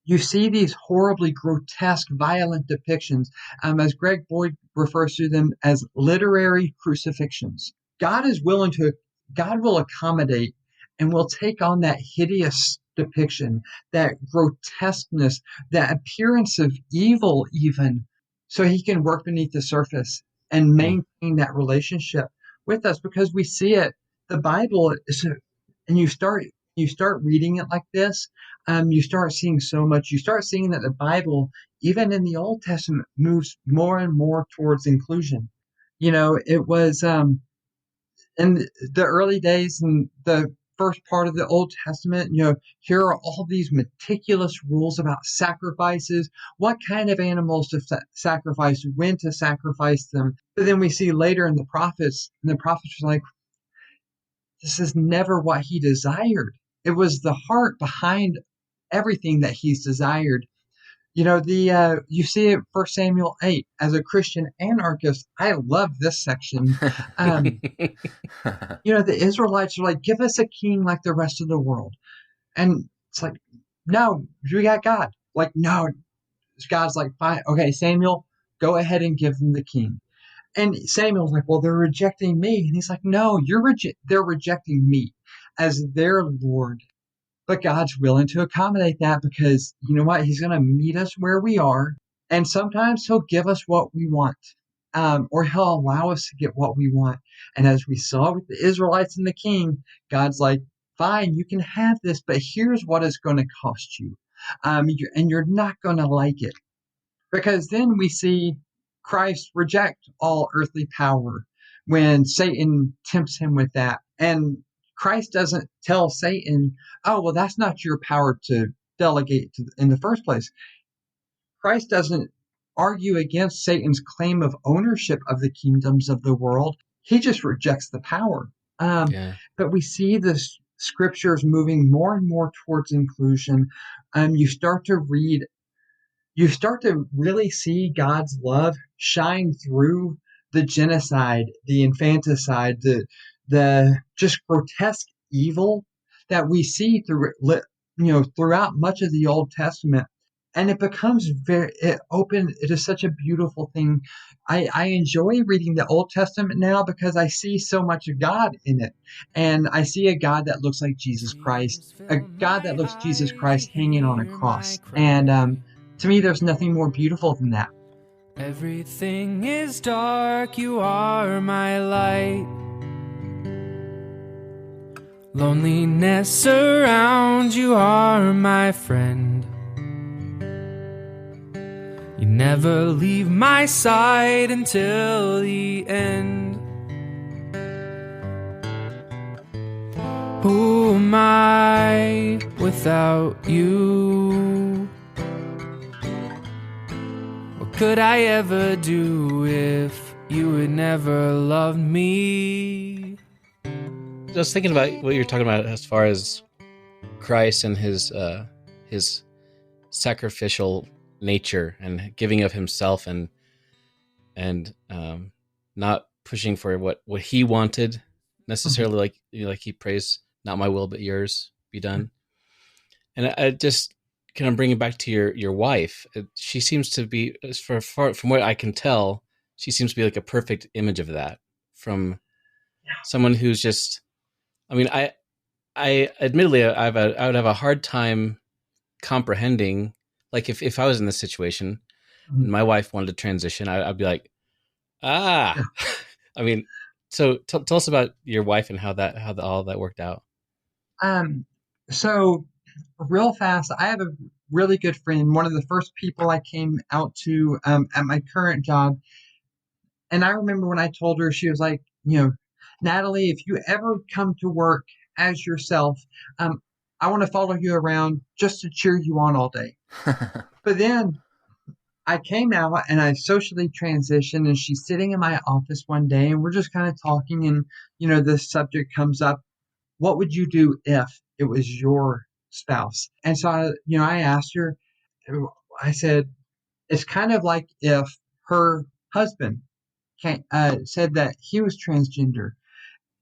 you see these horribly grotesque, violent depictions, as Greg Boyd refers to them as literary crucifixions. God will accommodate and will take on that hideous depiction, that grotesqueness, that appearance of evil, even, so he can work beneath the surface and maintain that relationship with us, because we see it. The Bible is, and you start reading it like this, you start seeing so much. You start seeing that the Bible, even in the Old Testament, moves more and more towards inclusion. It was in the early days in the first part of the Old Testament, here are all these meticulous rules about sacrifices, what kind of animals to sacrifice, when to sacrifice them. But then we see later in the prophets, and the prophets are like, this is never what he desired. It was the heart behind everything that he's desired. You see it 1 Samuel 8. As a Christian anarchist, I love this section. The Israelites are like, give us a king like the rest of the world. And it's like, no, we got God. Like, no, God's like, fine, okay, Samuel, go ahead and give them the king. And Samuel's like, well, they're rejecting me. And he's like, no, they're rejecting me as their Lord. But God's willing to accommodate that, because you know what? He's going to meet us where we are. And sometimes he'll give us what we want, or he'll allow us to get what we want. And as we saw with the Israelites and the king, God's like, fine, you can have this, but here's what it's going to cost you. And you're not going to like it. Because then we see Christ reject all earthly power when Satan tempts him with that. And Christ doesn't tell Satan, oh, well, that's not your power to delegate in the first place. Christ doesn't argue against Satan's claim of ownership of the kingdoms of the world. He just rejects the power. But we see the scriptures moving more and more towards inclusion. You start to really see God's love shine through the genocide, the infanticide, the just grotesque evil that we see throughout much of the Old Testament. And it becomes it is such a beautiful thing. I enjoy reading the Old Testament now because I see so much of God in it. And I see a God that looks like Jesus Christ, a God that looks Jesus Christ hanging on a cross. And to me, there's nothing more beautiful than that. Everything is dark, you are my light. Loneliness surrounds, you are my friend. You never leave my side until the end. Who am I without you? What could I ever do if you had never loved me? Just thinking about what you're talking about as far as Christ and his sacrificial nature and giving of himself, and not pushing for what he wanted necessarily, like he prays, not my will but yours be done. And I just kind of bring it back to your wife. She seems to be, from what I can tell, she seems to be like a perfect image of that, from someone who's just, I mean, I admittedly I would have a hard time comprehending, like if I was in this situation and my wife wanted to transition, I'd be like, I mean, so tell us about your wife and how all that worked out. So real fast, I have a really good friend, one of the first people I came out to at my current job. And I remember when I told her, she was like, Natalie, if you ever come to work as yourself, I want to follow you around just to cheer you on all day. But then I came out and I socially transitioned, and she's sitting in my office one day and we're just kind of talking, and, this subject comes up. What would you do if it was your spouse? And so, I asked her, I said, it's kind of like if her husband said that he was transgender.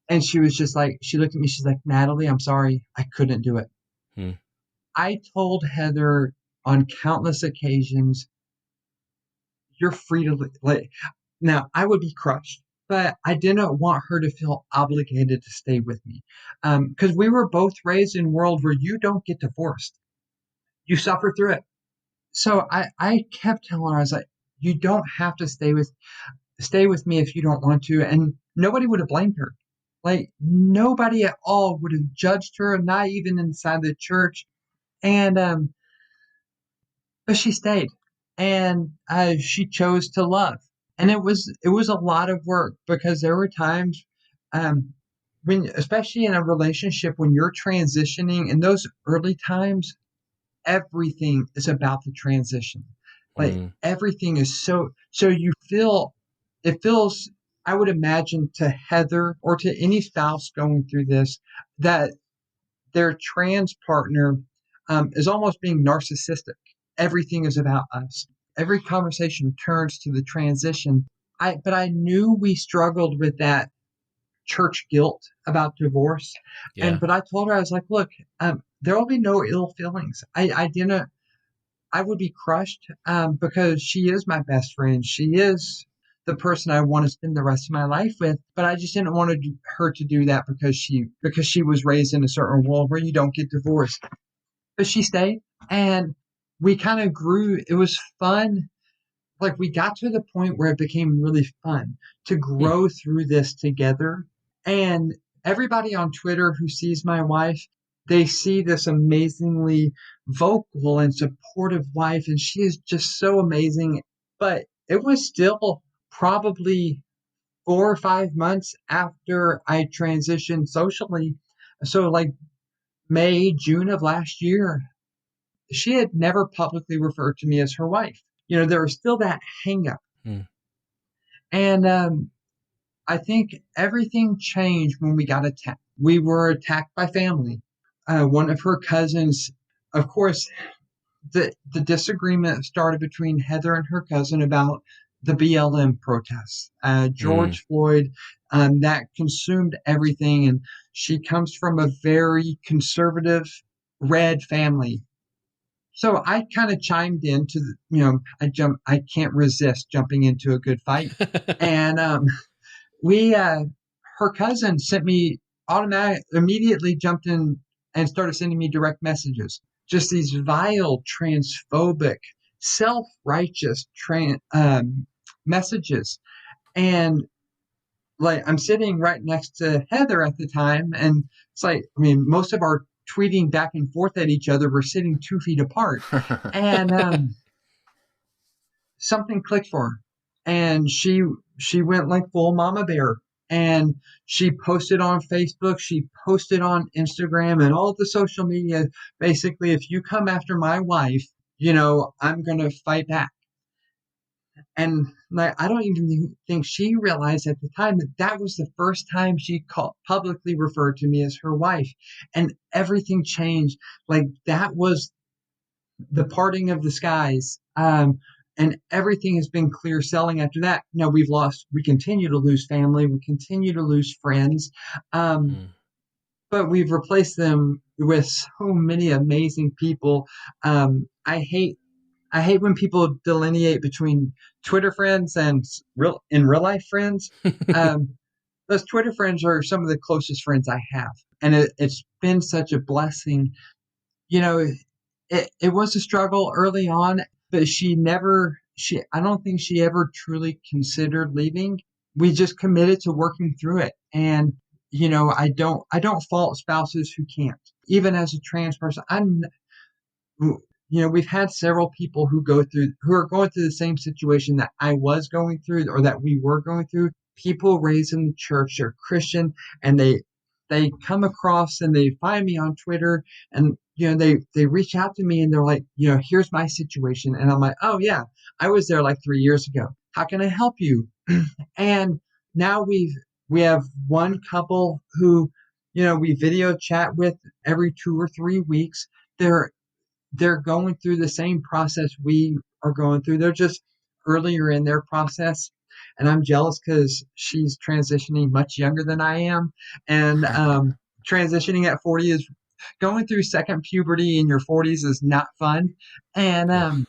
And she was just like, she looked at me, she's like, Natalie, I'm sorry, I couldn't do it. Hmm. I told Heather on countless occasions, you're free to like. Now, I would be crushed, but I didn't want her to feel obligated to stay with me. Because we were both raised in a world where you don't get divorced. You suffer through it. So I kept telling her, I was like, you don't have to stay with me if you don't want to. And nobody would have blamed her. Like, nobody at all would have judged her, not even inside the church. And but she stayed, and she chose to love. And it was a lot of work, because there were times um, when, especially in a relationship, when you're transitioning in those early times, everything is about the transition. Like, Hmm. everything is so it feels, I would imagine, to Heather or to any spouse going through this, that their trans partner is almost being narcissistic. Everything is about us. Every conversation turns to the transition. But I knew we struggled with that church guilt about divorce. Yeah. But I told her, I was like, look, there will be no ill feelings. I would be crushed, because she is my best friend. She is the person I want to spend the rest of my life with. But I just didn't want her to do that because she was raised in a certain world where you don't get divorced. But she stayed, and we kind of grew. It was fun. Like, we got to the point where it became really fun to Hmm. grow through this together. And everybody on Twitter who sees my wife, they see this amazingly vocal and supportive wife, and she is just so amazing. But it was still probably 4 or 5 months after I transitioned socially. So, like, May, June of last year, she had never publicly referred to me as her wife. There was still that hang up. Hmm. And I think everything changed when we got attacked. We were attacked by family. One of her cousins, of course, the disagreement started between Heather and her cousin about the BLM protests. Hmm. George Floyd, that consumed everything. And she comes from a very conservative red family. So I kind of chimed into I can't resist jumping into a good fight. And we her cousin sent me immediately jumped in and started sending me direct messages, just these vile, transphobic, self-righteous messages. And, like, I'm sitting right next to Heather at the time, and it's like, I mean, most of our tweeting back and forth at each other, we're sitting 2 feet apart. And something clicked for her, and she went like full mama bear, and she posted on Facebook, she posted on Instagram, and all the social media. Basically, if you come after my wife, I'm gonna fight back. And, like, I don't even think she realized at the time that that was the first time she publicly referred to me as her wife. And everything changed. Like, that was the parting of the skies. And everything has been clear sailing after that. No, we continue to lose family, we continue to lose friends, Hmm. but we've replaced them with so many amazing people. I hate when people delineate between Twitter friends and real life friends. Those Twitter friends are some of the closest friends I have, and it's been such a blessing. You know, it was a struggle early on, but I don't think she ever truly considered leaving. We just committed to working through it. And, I don't fault spouses who can't. Even as a trans person, we've had several people who are going through the same situation that I was going through, or that we were going through. People raised in the church, they're Christian, and they come across and they find me on Twitter, and they reach out to me, and they're like, here's my situation. And I'm like, oh yeah, I was there like 3 years ago. How can I help you? And now we have one couple who, we video chat with every 2 or 3 weeks. They're going through the same process we are going through. They're just earlier in their process. and I'm jealous because she's transitioning much younger than I am. And transitioning at 40 is going through second puberty in your 40s is not fun. And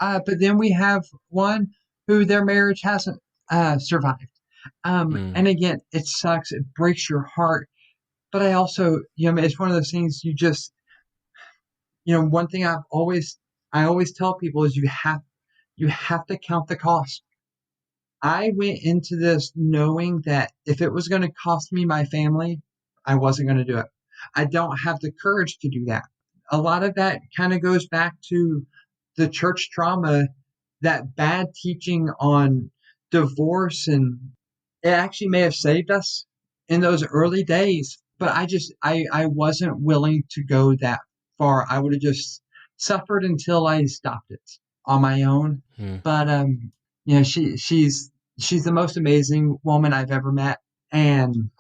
but then we have one who their marriage hasn't survived. And again, it sucks. It breaks your heart. But I also, it's one of those things you just, one thing I always tell people is you have to count the cost. I went into this knowing that if it was going to cost me my family, I wasn't going to do it. I don't have the courage to do that. A lot of that kind of goes back to the church trauma, that bad teaching on divorce, and it actually may have saved us in those early days. But I wasn't willing to go that far. I would have just suffered until I stopped it on my own. But she's the most amazing woman I've ever met, and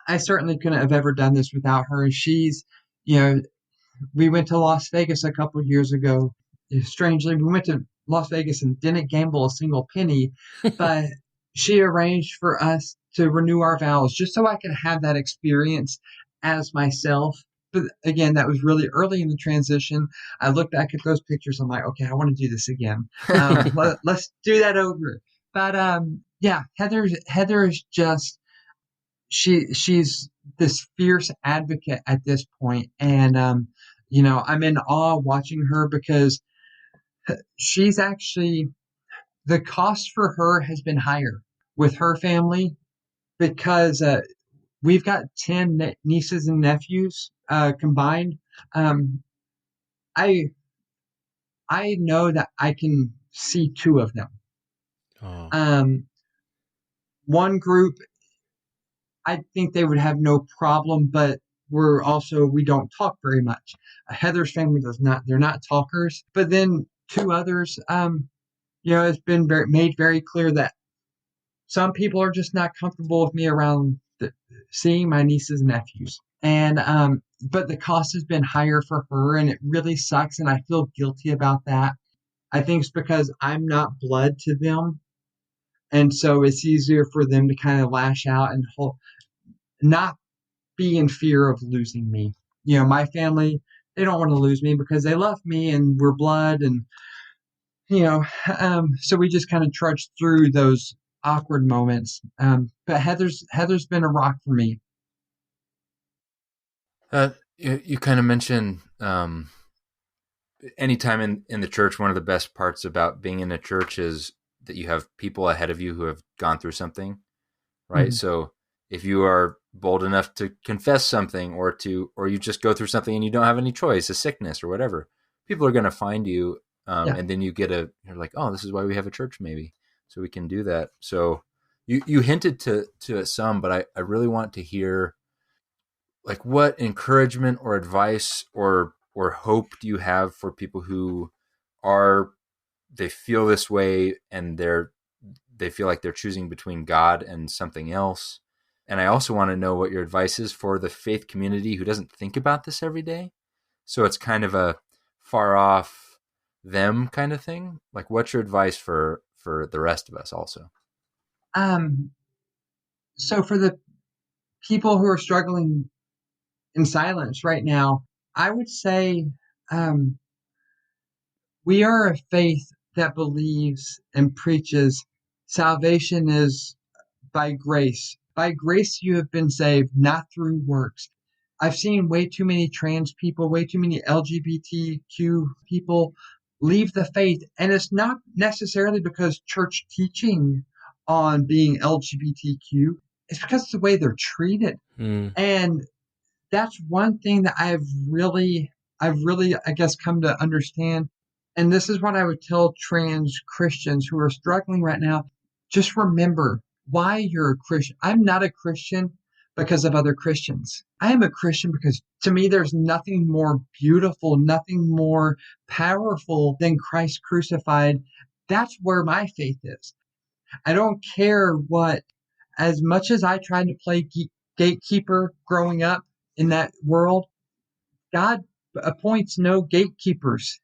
I certainly couldn't have ever done this without her. She's, we went to Las Vegas a couple of years ago. Strangely, we went to Las Vegas and didn't gamble a single penny, but she arranged for us to renew our vows just so I could have that experience as myself. But again, that was really early in the transition. I look back at those pictures. I'm like, okay, I want to do this again. Let's do that over. But Heather is just, she's this fierce advocate at this point. And, I'm in awe watching her because she's actually, the cost for her has been higher with her family because we've got 10 nieces and nephews combined. I know that I can see 2 of them. One group, I think they would have no problem, but we don't talk very much. Heather's family does not. They're not talkers. But then 2 others, it's been made very clear that some people are just not comfortable with me around seeing my nieces and nephews. And but the cost has been higher for her, and it really sucks, and I feel guilty about that. I think it's because I'm not blood to them, and so it's easier for them to kind of lash out and not be in fear of losing me. My family, they don't want to lose me because they love me and we're blood, and so we just kind of trudge through those awkward moments. But Heather's been a rock for me. You kind of mentioned anytime in the church, one of the best parts about being in a church is that you have people ahead of you who have gone through something, right? So if you are bold enough to confess something or you just go through something and you don't have any choice, a sickness or whatever, people are going to find you. And then you're like, oh, this is why we have a church, maybe, so we can do that. So you hinted to it some, but I really want to hear, like, what encouragement or advice or hope do you have for people who they feel this way and they feel like they're choosing between God and something else? And I also want to know what your advice is for the faith community who doesn't think about this every day. So it's kind of a far off them kind of thing. Like, what's your advice for the rest of us also? So for the people who are struggling in silence right now, I would say we are a faith that believes and preaches salvation is by grace. By grace you have been saved, not through works. I've seen way too many trans people, way too many LGBTQ people leave the faith. And it's not necessarily because church teaching on being LGBTQ. It's because it's the way they're treated. And that's one thing that I've really, I guess, come to understand. And this is what I would tell trans Christians who are struggling right now. Just remember why you're a Christian. I'm not a Christian because of other Christians. I am a Christian because to me, there's nothing more beautiful, nothing more powerful than Christ crucified. That's where my faith is. I don't care what, as much as I tried to play gatekeeper growing up in that world, God appoints no gatekeepers.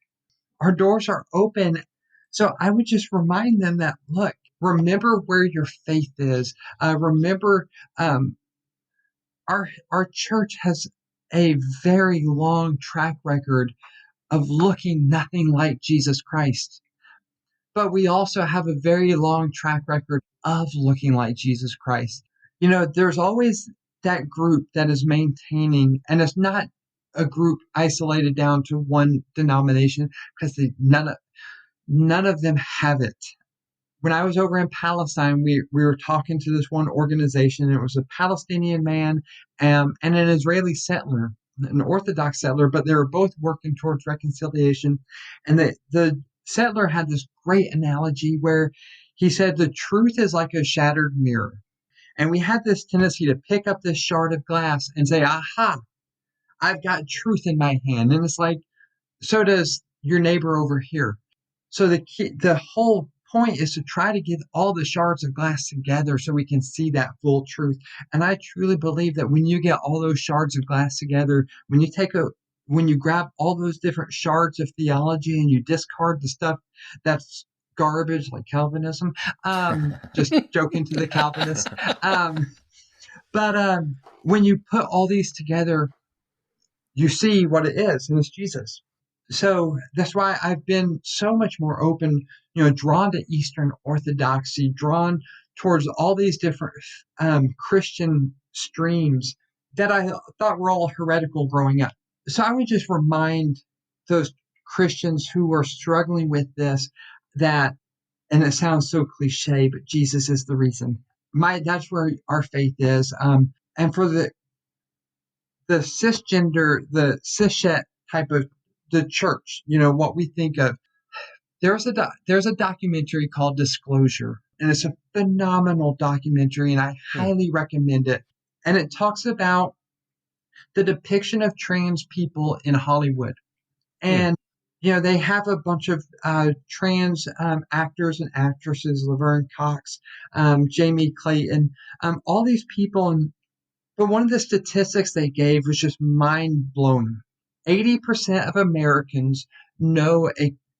Our doors are open. So I would just remind them that, look, remember where your faith is. Remember, our church has a very long track record of looking nothing like Jesus Christ. But we also have a very long track record of looking like Jesus Christ. There's always that group that is maintaining, and it's not a group isolated down to one denomination, because none of them have it. When I was over in Palestine, we were talking to this one organization, and it was a Palestinian man and an Israeli settler, an Orthodox settler, but they were both working towards reconciliation. And the settler had this great analogy where he said the truth is like a shattered mirror. And we had this tendency to pick up this shard of glass and say, aha, I've got truth in my hand. And it's like, so does your neighbor over here. So the whole point is to try to get all the shards of glass together so we can see that full truth. And I truly believe that when you get all those shards of glass together, when you grab all those different shards of theology and you discard the stuff that's garbage, like Calvinism, just joking to the Calvinists. But when you put all these together, you see what it is, and it's Jesus. So that's why I've been so much more open, drawn to Eastern Orthodoxy, drawn towards all these different Christian streams that I thought were all heretical growing up. So I would just remind those Christians who are struggling with this that, and it sounds so cliche, but Jesus is the reason. That's where our faith is. And for the cisgender, the cishet type of the church, what we think of. There's a documentary called Disclosure, and it's a phenomenal documentary, and I highly recommend it. And it talks about the depiction of trans people in Hollywood. And, they have a bunch of trans actors and actresses, Laverne Cox, Jamie Clayton, all these people. But one of the statistics they gave was just mind-blowing. 80% of Americans know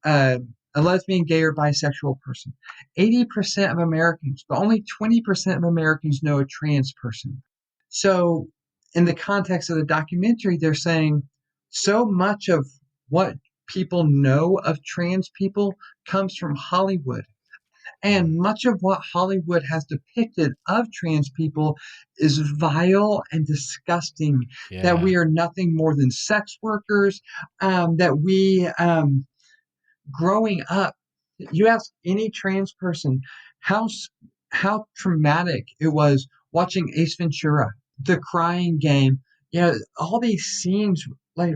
a lesbian, gay, or bisexual person. 80% of Americans, but only 20% of Americans know a trans person. So in the context of the documentary, they're saying so much of what people know of trans people comes from Hollywood. And much of what Hollywood has depicted of trans people is vile and disgusting, that we are nothing more than sex workers, that we, growing up, you ask any trans person how traumatic it was watching Ace Ventura, The Crying Game, all these scenes, like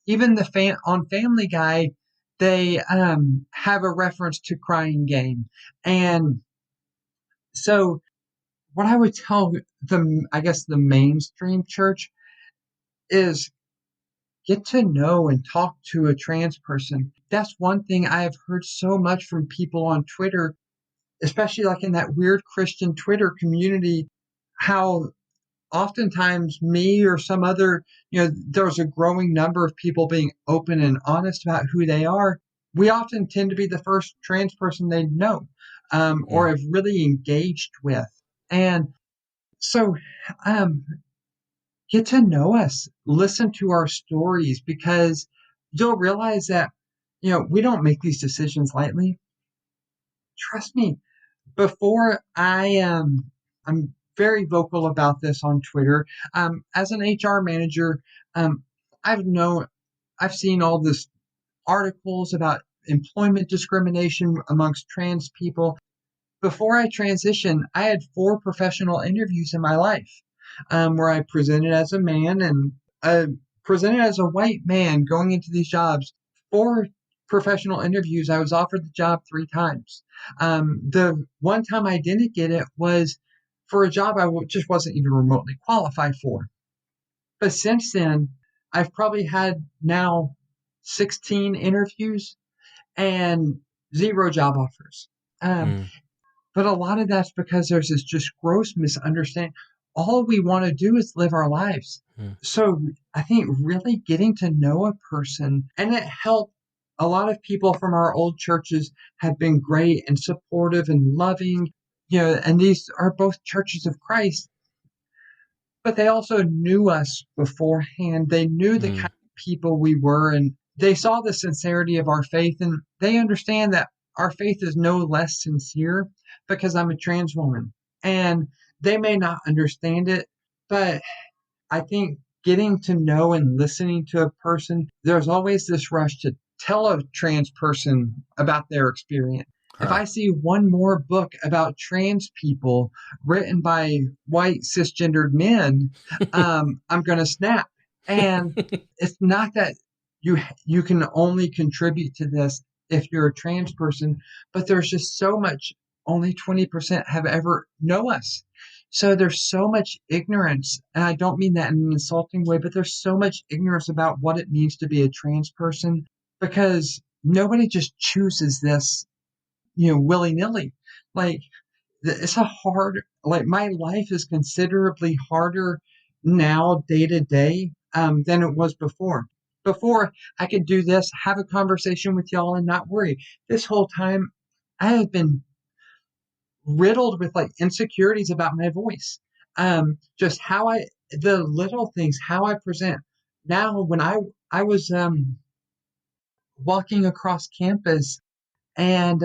even on Family Guy, they have a reference to Crying Game. And so what I would tell the mainstream church is get to know and talk to a trans person. That's one thing I have heard so much from people on Twitter, especially like in that weird Christian Twitter community, how oftentimes me or some other, there's a growing number of people being open and honest about who they are. We often tend to be the first trans person they know or have really engaged with. And so get to know us, listen to our stories, because you'll realize that, we don't make these decisions lightly. Trust me, before I'm very vocal about this on Twitter. As an HR manager, I've seen all this articles about employment discrimination amongst trans people. Before I transitioned, I had 4 professional interviews in my life, where I presented as a man and presented as a white man going into these jobs. 4 professional interviews, I was offered the job 3 times. The one time I didn't get it was for a job I just wasn't even remotely qualified for. But since then, I've probably had now 16 interviews and 0 job offers. But a lot of that's because there's this just gross misunderstanding. All we want to do is live our lives. So I think really getting to know a person, and it helped a lot of people from our old churches have been great and supportive and loving, and these are both churches of Christ, but they also knew us beforehand. They knew the kind of people we were, and they saw the sincerity of our faith, and they understand that our faith is no less sincere because I'm a trans woman. And they may not understand it, but I think getting to know and listening to a person, there's always this rush to tell a trans person about their experience. If I see one more book about trans people written by white cisgendered men, I'm going to snap. And it's not that you can only contribute to this if you're a trans person, but there's just so much. Only 20% have ever know us. So there's so much ignorance, and I don't mean that in an insulting way, but there's so much ignorance about what it means to be a trans person because nobody just chooses this, willy-nilly. Like, it's my life is considerably harder now day to day than it was before. Before, I could do this, have a conversation with y'all and not worry. This whole time, I have been riddled with like insecurities about my voice. Just the little things, how I present. Now, when I was walking across campus and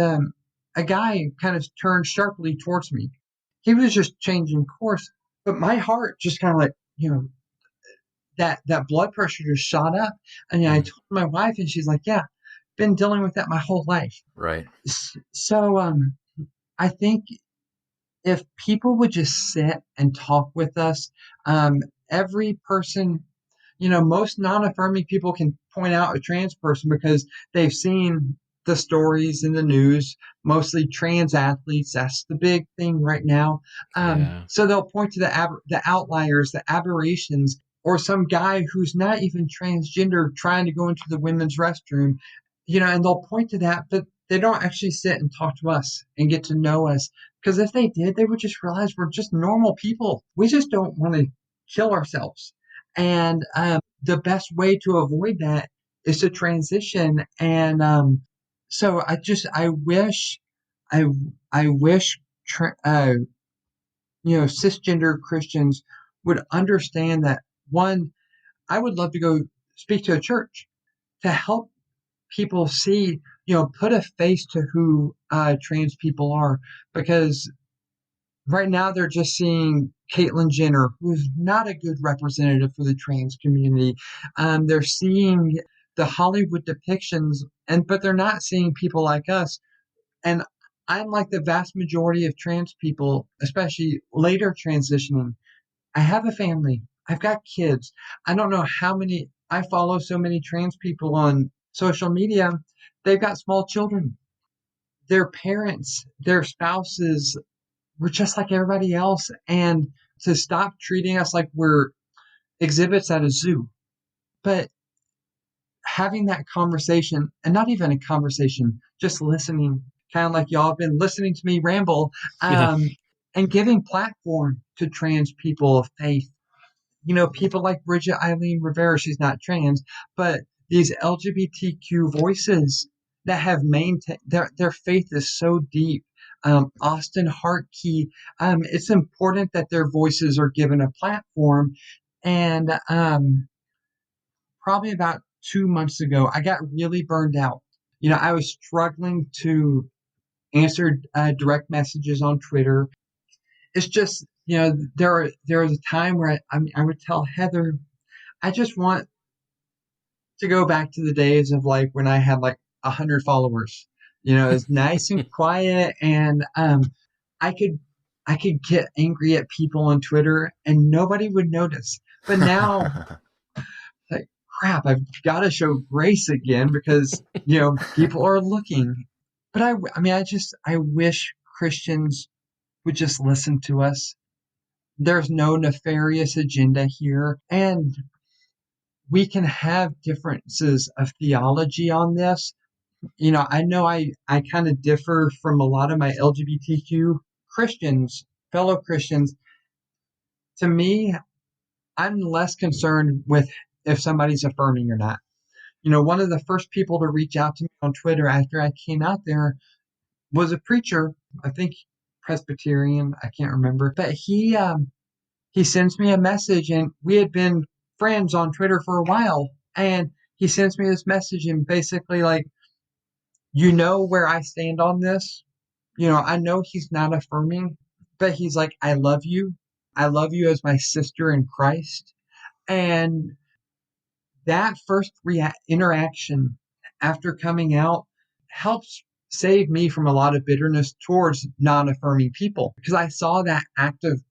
a guy kind of turned sharply towards me. He was just changing course, but my heart just kind of like, that blood pressure just shot up. And I told my wife and she's like, yeah, been dealing with that my whole life. Right. So I think if people would just sit and talk with us, every person, most non-affirming people can point out a trans person because they've seen the stories in the news, mostly trans athletes. That's the big thing right now. So they'll point to the outliers, the aberrations, or some guy who's not even transgender trying to go into the women's restroom, and they'll point to that, but they don't actually sit and talk to us and get to know us. Because if they did, they would just realize we're just normal people. We just don't want to kill ourselves. And the best way to avoid that is to transition. And so I wish cisgender Christians would understand that. One, I would love to go speak to a church to help people see, put a face to who trans people are, because right now they're just seeing Caitlyn Jenner, who's not a good representative for the trans community. They're seeing the Hollywood depictions, but they're not seeing people like us. And I'm like the vast majority of trans people, especially later transitioning. I have a family. I've got kids. I don't know how many. I follow so many trans people on social media. They've got small children. Their parents, their spouses, we're just like everybody else. And to stop treating us like we're exhibits at a zoo. But having that conversation, and not even a conversation, just listening, kind of like y'all have been listening to me ramble, and giving platform to trans people of faith. People like Bridget Eileen Rivera, she's not trans, but these LGBTQ voices that have maintained their faith is so deep. Austin Hartkey, it's important that their voices are given a platform. And probably about 2 months ago, I got really burned out. I was struggling to answer direct messages on Twitter. It's just, there was a time where I would tell Heather, I just want to go back to the days of like when I had like 100 followers. It's nice and quiet, and I could get angry at people on Twitter and nobody would notice. But now, like, crap, I've got to show grace again because people are looking. But I wish Christians would just listen to us. There's no nefarious agenda here, and we can have differences of theology on this. I know I kind of differ from a lot of my LGBTQ Christians, fellow Christians. To me, I'm less concerned with if somebody's affirming or not. One of the first people to reach out to me on Twitter after I came out there was a preacher, I think Presbyterian, I can't remember, but he sends me a message, and we had been friends on Twitter for a while, and he sends me this message and basically like, where I stand on this. I know he's not affirming, but he's like, I love you. I love you as my sister in Christ. And that first interaction after coming out helps save me from a lot of bitterness towards non-affirming people, because I saw that act of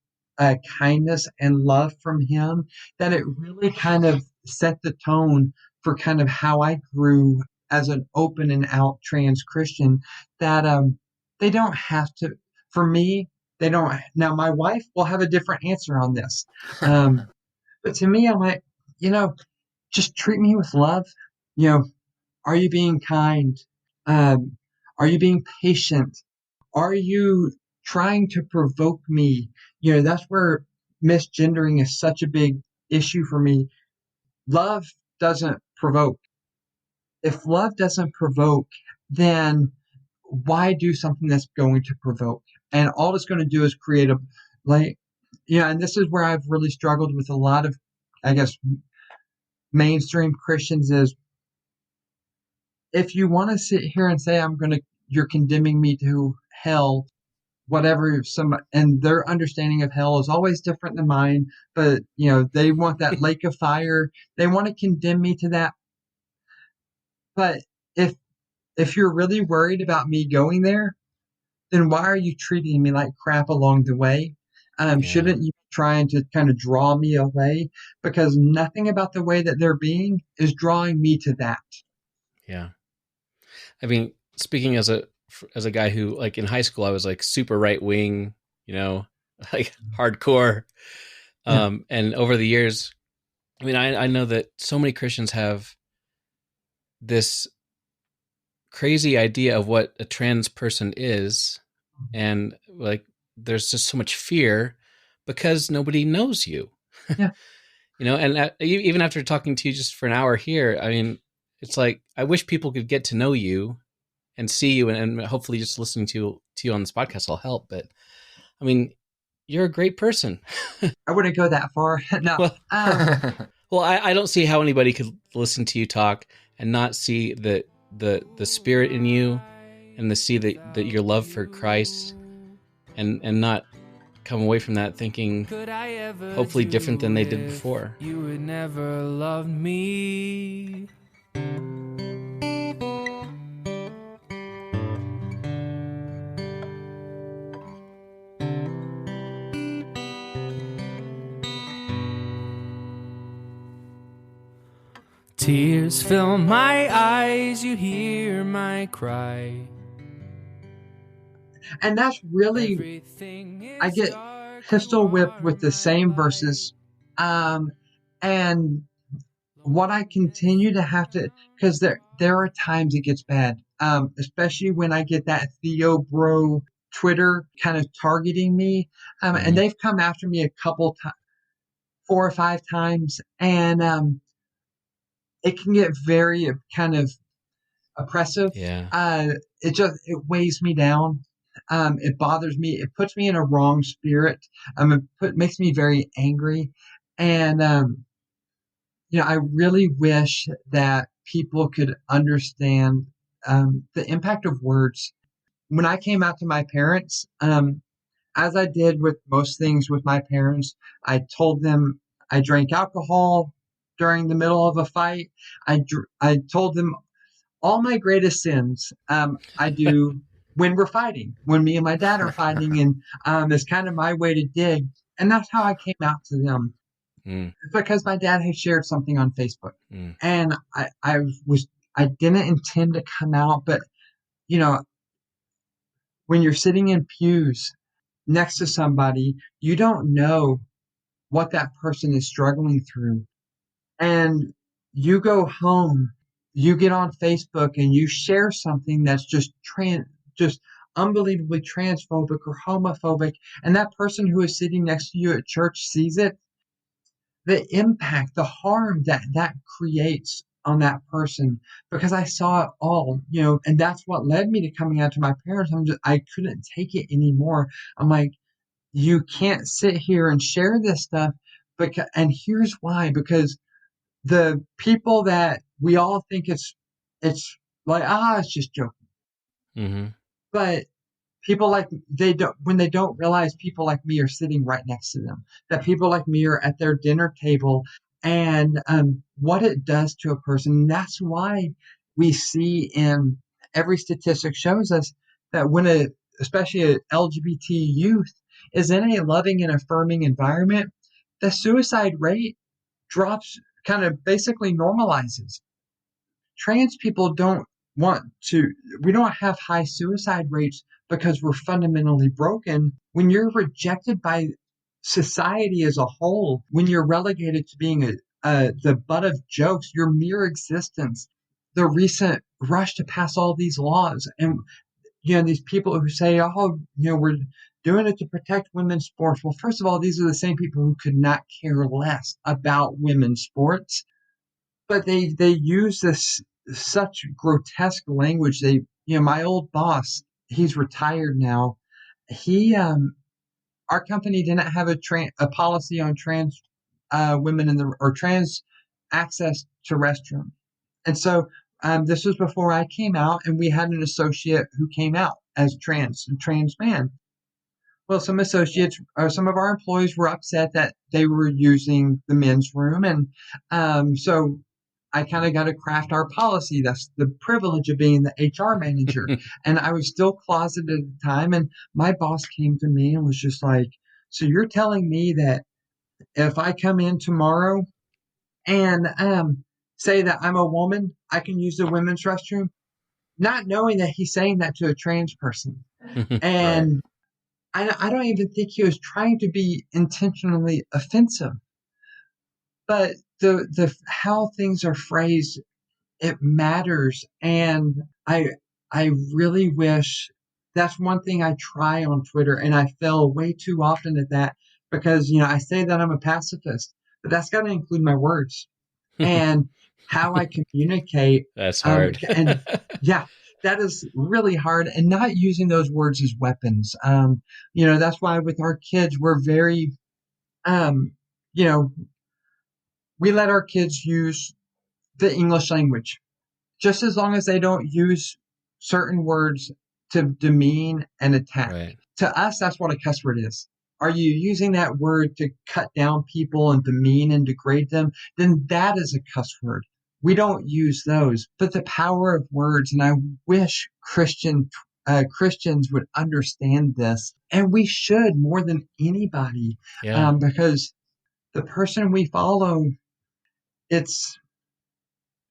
kindness and love from him, that it really kind of set the tone for kind of how I grew as an open and out trans Christian, that they don't have to, for me, they don't. Now, my wife will have a different answer on this. But to me, I'm like, just treat me with love. You know, are you being kind? Are you being patient? Are you trying to provoke me? That's where misgendering is such a big issue for me. Love doesn't provoke. If love doesn't provoke, then why do something that's going to provoke? And all it's going to do is create and this is where I've really struggled with a lot of, I guess, mainstream Christians is, if you want to sit here and say, you're condemning me to hell, whatever, and their understanding of hell is always different than mine, but, they want that lake of fire. They want to condemn me to that. But if you're really worried about me going there, then why are you treating me like crap along the way? Shouldn't you be trying to kind of draw me away? Because nothing about the way that they're being is drawing me to that. Yeah. I mean, speaking as a guy who, like, in high school, I was like super right wing, like hardcore. And over the years, I mean, I know that so many Christians have this crazy idea of what a trans person is. And like, there's just so much fear because nobody knows you. Yeah. And even after talking to you just for an hour here, I mean, it's like, I wish people could get to know you and see you, and hopefully just listening to you on this podcast will help. But I mean, you're a great person. I wouldn't go that far. No. Well, I don't see how anybody could listen to you talk and not see the spirit in you, and see that your love for Christ, and not come away from that thinking hopefully different than they did before. You would never love me. Tears fill my eyes, you hear my cry. And that's really, I get pistol whipped with the same verses. And what I continue to have to, because there are times it gets bad, especially when I get that Theo Bro Twitter kind of targeting me. And they've come after me a couple times, 4 or 5 times. And it can get very kind of oppressive. Yeah. It weighs me down. It bothers me. It puts me in a wrong spirit. It makes me very angry. And, I really wish that people could understand the impact of words. When I came out to my parents, as I did with most things with my parents, I told them I drank alcohol during the middle of a fight. I told them all my greatest sins. I do when we're fighting, when me and my dad are fighting, and it's kind of my way to dig. And that's how I came out to them. Because my dad had shared something on Facebook, and I didn't intend to come out, but when you're sitting in pews next to somebody, you don't know what that person is struggling through, and you go home, you get on Facebook, and you share something that's just unbelievably transphobic or homophobic, and that person who is sitting next to you at church sees it. The impact, the harm that creates on that person because I saw it all, and that's what led me to coming out to my parents. I couldn't take it anymore. I'm like, you can't sit here and share this stuff. And here's why, because the people that we all think it's like, it's just joking. Mm-hmm. But people like when they don't realize people like me are sitting right next to them, that people like me are at their dinner table, and what it does to a person. That's why we see in every statistic shows us that when especially a LGBT youth is in a loving and affirming environment, the suicide rate drops, kind of basically normalizes. Trans people we don't have high suicide rates because we're fundamentally broken. When you're rejected by society as a whole, when you're relegated to being the butt of jokes, your mere existence, the recent rush to pass all these laws, and these people who say, we're doing it to protect women's sports. Well, first of all, these are the same people who could not care less about women's sports, but they use this such grotesque language. My old boss, he's retired now. Our company didn't have a policy on trans women or trans access to restroom. And so this was before I came out, and we had an associate who came out as a trans man. Well, some associates or some of our employees were upset that they were using the men's room. And so I kind of got to craft our policy. That's the privilege of being the HR manager. And I was still closeted at the time. And my boss came to me and was just like, so you're telling me that if I come in tomorrow and say that I'm a woman, I can use the women's restroom? Not knowing that he's saying that to a trans person. And I don't even think he was trying to be intentionally offensive. But the how things are phrased, it matters. And I really wish, that's one thing I try on Twitter, and I fail way too often at that because I say that I'm a pacifist, but that's got to include my words and how I communicate. That's hard. And yeah, that is really hard, and not using those words as weapons. That's why with our kids, we're very, we let our kids use the English language, just as long as they don't use certain words to demean and attack. Right. To us, that's what a cuss word is. Are you using that word to cut down people and demean and degrade them? Then that is a cuss word. We don't use those. But the power of words, and I wish Christians would understand this, and we should more than anybody, because the person we follow, it's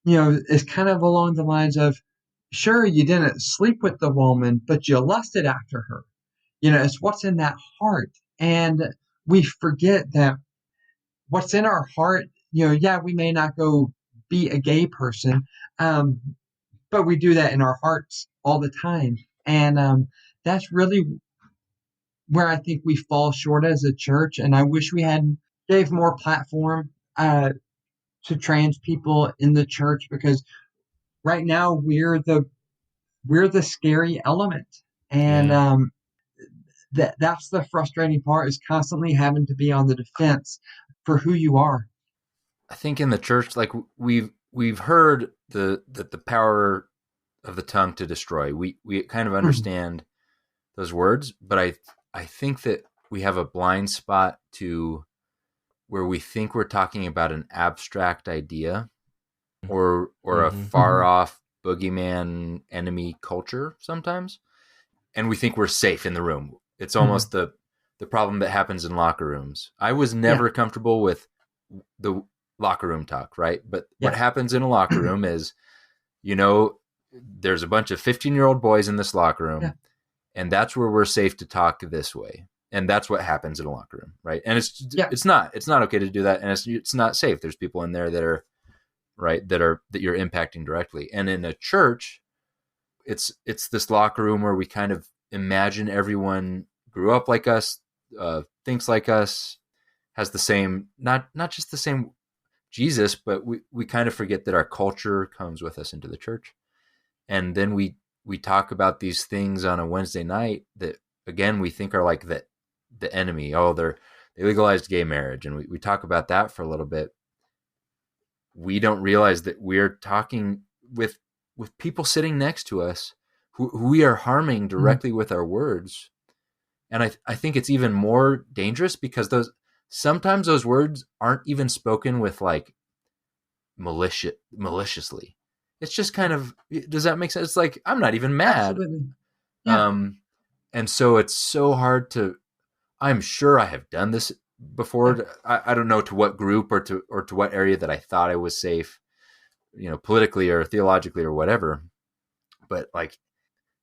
kind of along the lines of, sure, you didn't sleep with the woman, but you lusted after her. It's what's in that heart. And we forget that what's in our heart, we may not go be a gay person, but we do that in our hearts all the time. And that's really where I think we fall short as a church. And I wish we had gave more platform to trans people in the church, because right now we're the scary element. And that's the frustrating part, is constantly having to be on the defense for who you are. I think in the church, like we've heard the power of the tongue to destroy. We kind of understand those words, but I think that we have a blind spot to where we think we're talking about an abstract idea or a far off boogeyman enemy culture sometimes, and we think we're safe in the room. It's almost the problem that happens in locker rooms. I was never comfortable with the locker room talk, right? But what happens in a locker room is, there's a bunch of 15-year-old boys in this locker room, and that's where we're safe to talk this way. And that's what happens in a locker room, right? And it's not okay to do that, and it's not safe. There's people in there that are that you're impacting directly. And in a church, it's this locker room where we kind of imagine everyone grew up like us, thinks like us, has the same, not just the same Jesus, but we kind of forget that our culture comes with us into the church. And then we talk about these things on a Wednesday night that, again, we think are like the enemy. Oh, they legalized gay marriage. And we talk about that for a little bit. We don't realize that we're talking with people sitting next to us who we are harming directly with our words. And I think it's even more dangerous because sometimes those words aren't even spoken with like maliciously. It's just kind of, does that make sense? It's like, I'm not even mad. Absolutely. Yeah. And so it's so hard I'm sure I have done this before. I don't know to what group or to what area that I thought I was safe, politically or theologically or whatever. But like,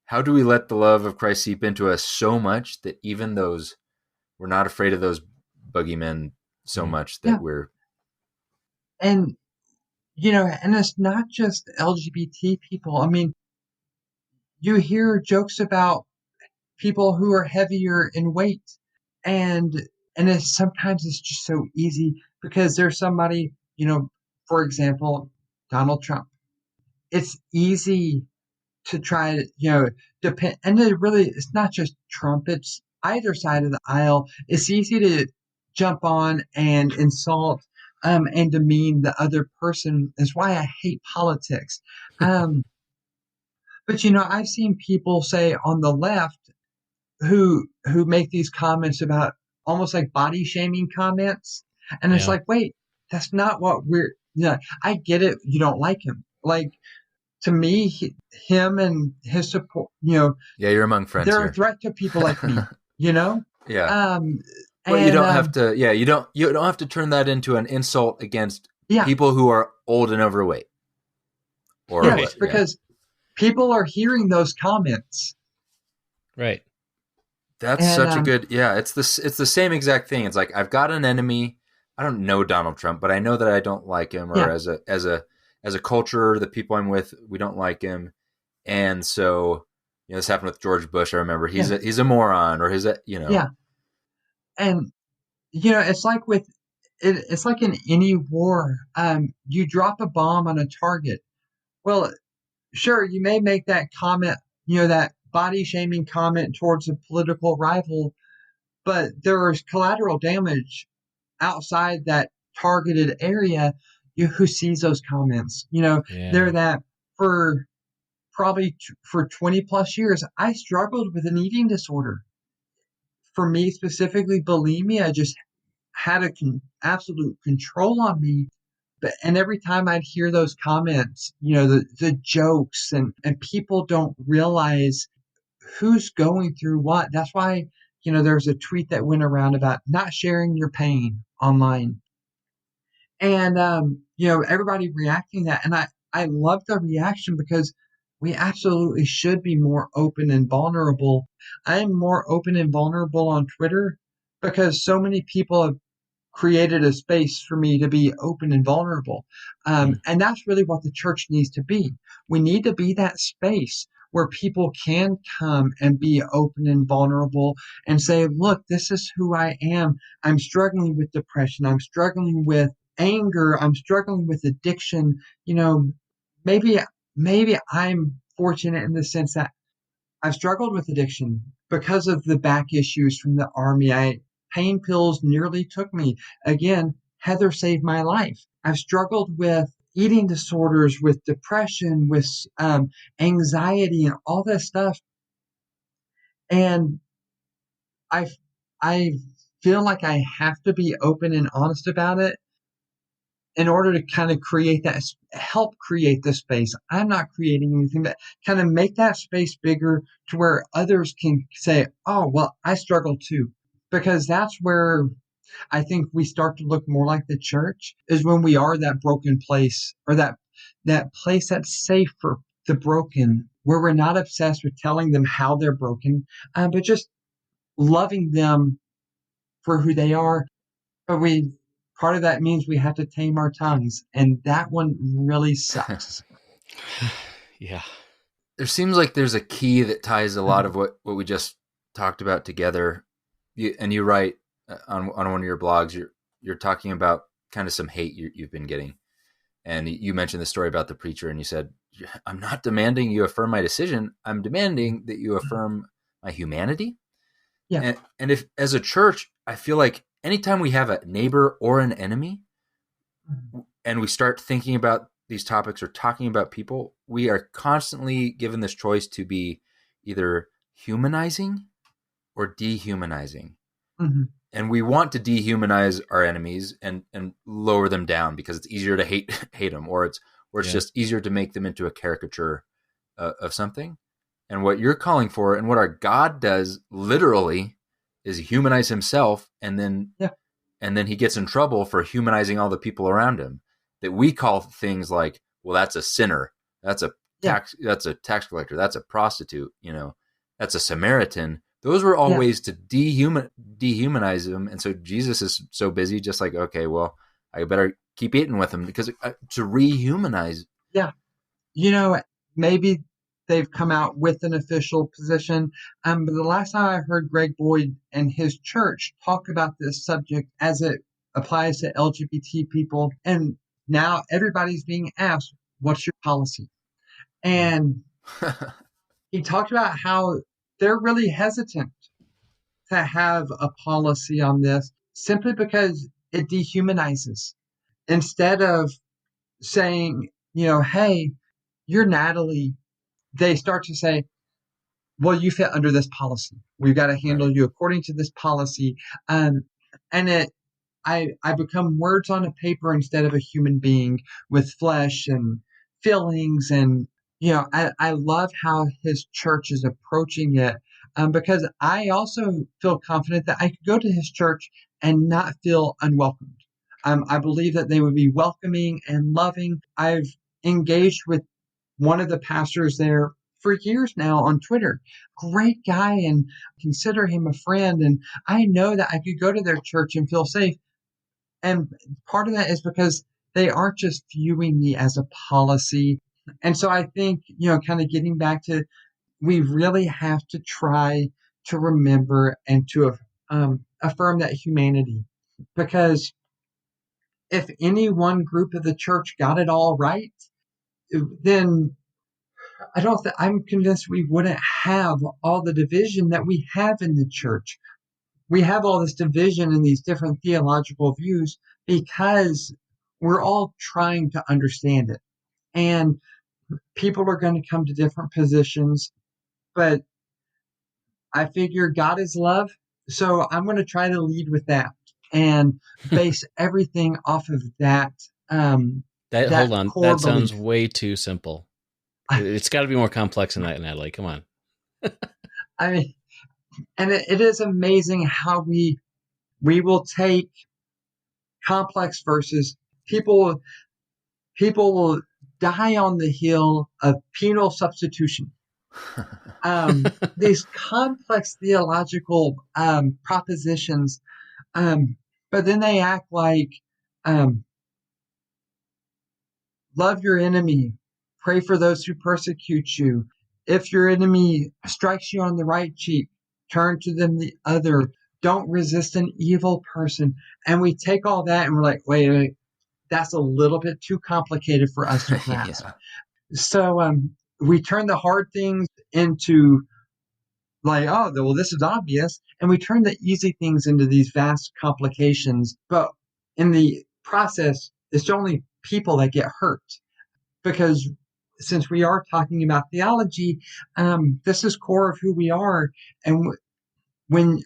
how do we let the love of Christ seep into us so much that even we're not afraid of those boogeymen so much that we're. And, and it's not just LGBT people. I mean, you hear jokes about people who are heavier in weight, and sometimes it's just so easy because there's somebody, for example, Donald Trump. It's easy to try to, depend, and it's not just Trump, it's either side of the aisle. It's easy to jump on and insult and demean the other person. That's why I hate politics. But I've seen people say on the left who make these comments about almost like body shaming comments, and it's like, wait, that's not what I get it, you don't like him. Like, to me, him and his support, you're among friends. They're here. a threat to people like me, Yeah. Well, you don't have to. Yeah, you don't have to turn that into an insult against people who are old and overweight. Because people are hearing those comments. Right. That's such a good. Yeah, it's the same exact thing. It's like, I've got an enemy. I don't know Donald Trump, but I know that I don't like him, or as a culture, the people I'm with, we don't like him. And so, this happened with George Bush. I remember he's a moron, or Yeah. And, it's like it's like in any war, you drop a bomb on a target. Well, sure, you may make that comment, that body shaming comment towards a political rival, but there is collateral damage outside that targeted area. Who sees those comments? They're that for probably for 20 plus years, I struggled with an eating disorder. For me specifically, bulimia just had absolute control on me. And every time I'd hear those comments, the jokes, and people don't realize who's going through what. That's why, there's a tweet that went around about not sharing your pain online. And, everybody reacting to that. And I love the reaction because we absolutely should be more open and vulnerable. I am more open and vulnerable on Twitter because so many people have created a space for me to be open and vulnerable. And that's really what the church needs to be. We need to be that space where people can come and be open and vulnerable and say, look, this is who I am. I'm struggling with depression. I'm struggling with anger. I'm struggling with addiction. Maybe I'm fortunate in the sense that I've struggled with addiction because of the back issues from the Army. Pain pills nearly took me. Again, Heather saved my life. I've struggled with eating disorders, with depression, with anxiety, and all this stuff. And I feel like I have to be open and honest about it in order to kind of help create the space. I'm not creating anything, but kind of make that space bigger to where others can say, oh, well, I struggle too. Because that's where I think we start to look more like the church, is when we are that broken place, or that place that's safe for the broken, where we're not obsessed with telling them how they're broken, but just loving them for who they are. But part of that means we have to tame our tongues, and that one really sucks. Yeah. There seems like there's a key that ties a lot of what we just talked about together. You write on one of your blogs, you're talking about kind of some hate you've been getting. And you mentioned the story about the preacher, and you said, I'm not demanding you affirm my decision. I'm demanding that you affirm my humanity. Yeah. And if, as a church, I feel like anytime we have a neighbor or an enemy, and we start thinking about these topics or talking about people, we are constantly given this choice to be either humanizing or dehumanizing. Mm-hmm. And we want to dehumanize our enemies and lower them down because it's easier to hate them, or it's just easier to make them into a caricature of something. And what you're calling for, and what our God does literally, is humanize himself, and then he gets in trouble for humanizing all the people around him. That we call things like, well, that's a sinner, that's a tax collector, that's a prostitute, that's a Samaritan. Those were all ways to dehumanize them. And so Jesus is so busy, just like, okay, well, I better keep eating with them because to rehumanize. Yeah. Maybe they've come out with an official position. But the last time I heard Greg Boyd and his church talk about this subject as it applies to LGBT people, and now everybody's being asked, what's your policy? And he talked about how they're really hesitant to have a policy on this simply because it dehumanizes. Instead of saying, hey, you're Natalie, they start to say, well, you fit under this policy. We've got to handle you according to this policy. And I become words on a paper instead of a human being with flesh and feelings. And, I love how his church is approaching it, because I also feel confident that I could go to his church and not feel unwelcomed. I believe that they would be welcoming and loving. I've engaged with one of the pastors there for years now on Twitter. Great guy, and consider him a friend. And I know that I could go to their church and feel safe. And part of that is because they aren't just viewing me as a policy. And so I think, kind of getting back to, we really have to try to remember and to affirm that humanity. Because if any one group of the church got it all right, then I'm convinced we wouldn't have all the division that we have in the church. We have all this division and these different theological views because we're all trying to understand it. And people are going to come to different positions, but I figure God is love. So I'm going to try to lead with that and base everything off of that. Hold on. That sounds belief. Way too simple. It's got to be more complex than that, Natalie. Come on. I mean, and it is amazing how we will take complex verses. People will die on the hill of penal substitution. These complex theological propositions, but then they act like love your enemy, pray for those who persecute you. If your enemy strikes you on the right cheek, turn to them the other. Don't resist an evil person. And we take all that and we're like, wait, that's a little bit too complicated for us to grasp. So we turn the hard things into like, oh, well, this is obvious. And we turn the easy things into these vast complications. But in the process, it's only people that get hurt. Because since we are talking about theology, this is core of who we are. And when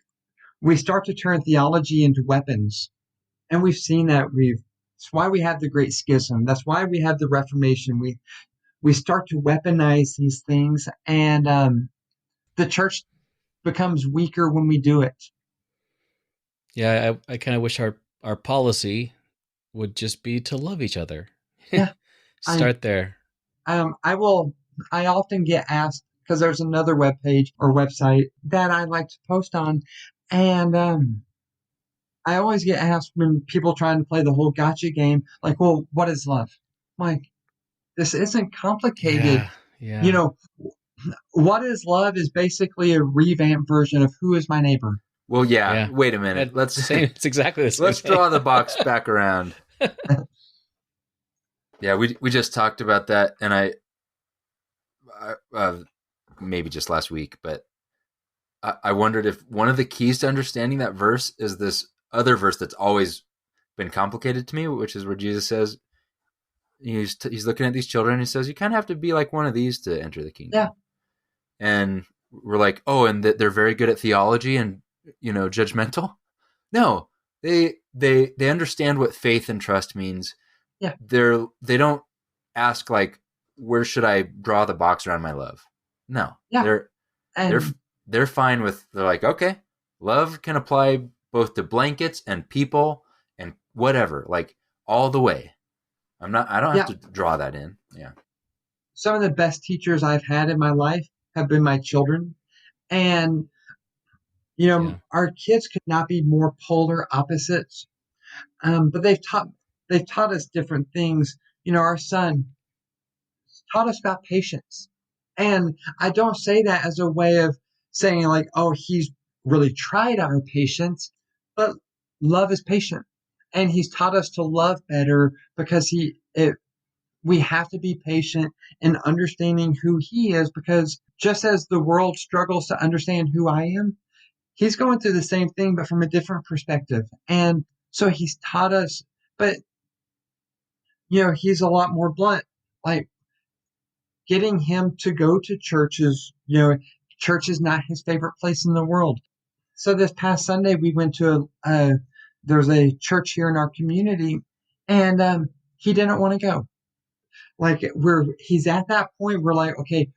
we start to turn theology into weapons, and we've seen that it's why we have the Great Schism. That's why we have the Reformation. We start to weaponize these things, and the church becomes weaker when we do it. Yeah, I kind of wish our policy would just be to love each other. Yeah. Start there. I often get asked, because there's another webpage or website that I like to post on, and I always get asked when people trying to play the whole gotcha game, like, well, what is love? I'm like, this isn't complicated. Yeah. What is love is basically a revamped version of who is my neighbor. Well, yeah. Wait a minute. It's exactly the same. Let's draw the box back around. Yeah, we just talked about that, and I maybe just last week, but I wondered if one of the keys to understanding that verse is this other verse that's always been complicated to me, which is where Jesus says, he's looking at these children and he says, you kind of have to be like one of these to enter the kingdom. Yeah. And we're like, oh, and they're very good at theology and, judgmental. No, they understand what faith and trust means. Yeah. They don't ask like, where should I draw the box around my love? No. Yeah. They're fine with, they're like, okay, love can apply both to blankets and people and whatever, like all the way. I don't have to draw that in. Yeah. Some of the best teachers I've had in my life have been my children. And, our kids could not be more polar opposites. But they've taught us different things. Our son taught us about patience. And I don't say that as a way of saying like, oh, he's really tried our patience, but love is patient. And he's taught us to love better because we have to be patient in understanding who he is, because just as the world struggles to understand who I am, he's going through the same thing, but from a different perspective. And so he's taught us, but, he's a lot more blunt. Like, getting him to go to churches, church is not his favorite place in the world. So this past Sunday, we went to there's a church here in our community, and he didn't want to go. Like, he's at that point, we're like, okay,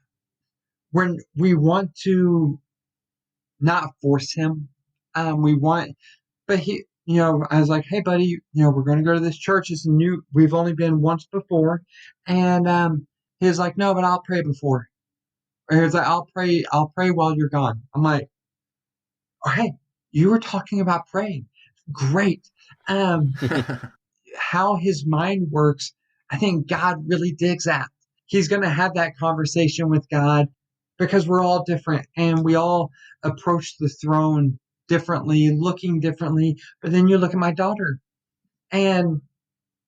when we want to not force him, but he, I was like, hey buddy, we're going to go to this church. It's we've only been once before. And, he was like, no, but I'll pray before. Or he was like, I'll pray while you're gone. I'm like, all right, you were talking about praying. Great. How his mind works, I think God really digs that. He's going to have that conversation with God because we're all different and we all approach the throne differently, looking differently. But then you look at my daughter and,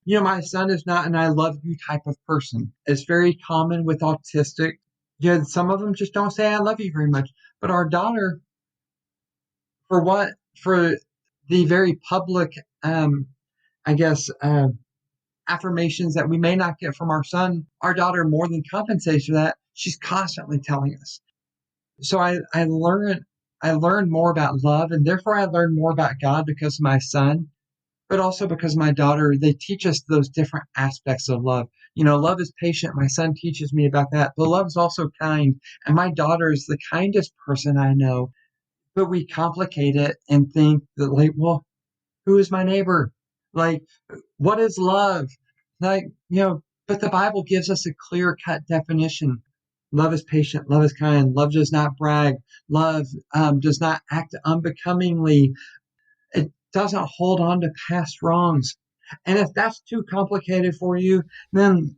my son is not an I love you type of person. It's very common with autistic. Some of them just don't say I love you very much. But our daughter, for the very public, affirmations that we may not get from our son, our daughter more than compensates for that. She's constantly telling us. So I learned more about love, and therefore I learned more about God because of my son, but also because my daughter. They teach us those different aspects of love. Love is patient. My son teaches me about that. But love is also kind. And my daughter is the kindest person I know. But we complicate it and think that, like, well, who is my neighbor? Like, what is love? Like, but the Bible gives us a clear-cut definition. Love is patient. Love is kind. Love does not brag. Love does not act unbecomingly. It doesn't hold on to past wrongs. And if that's too complicated for you, then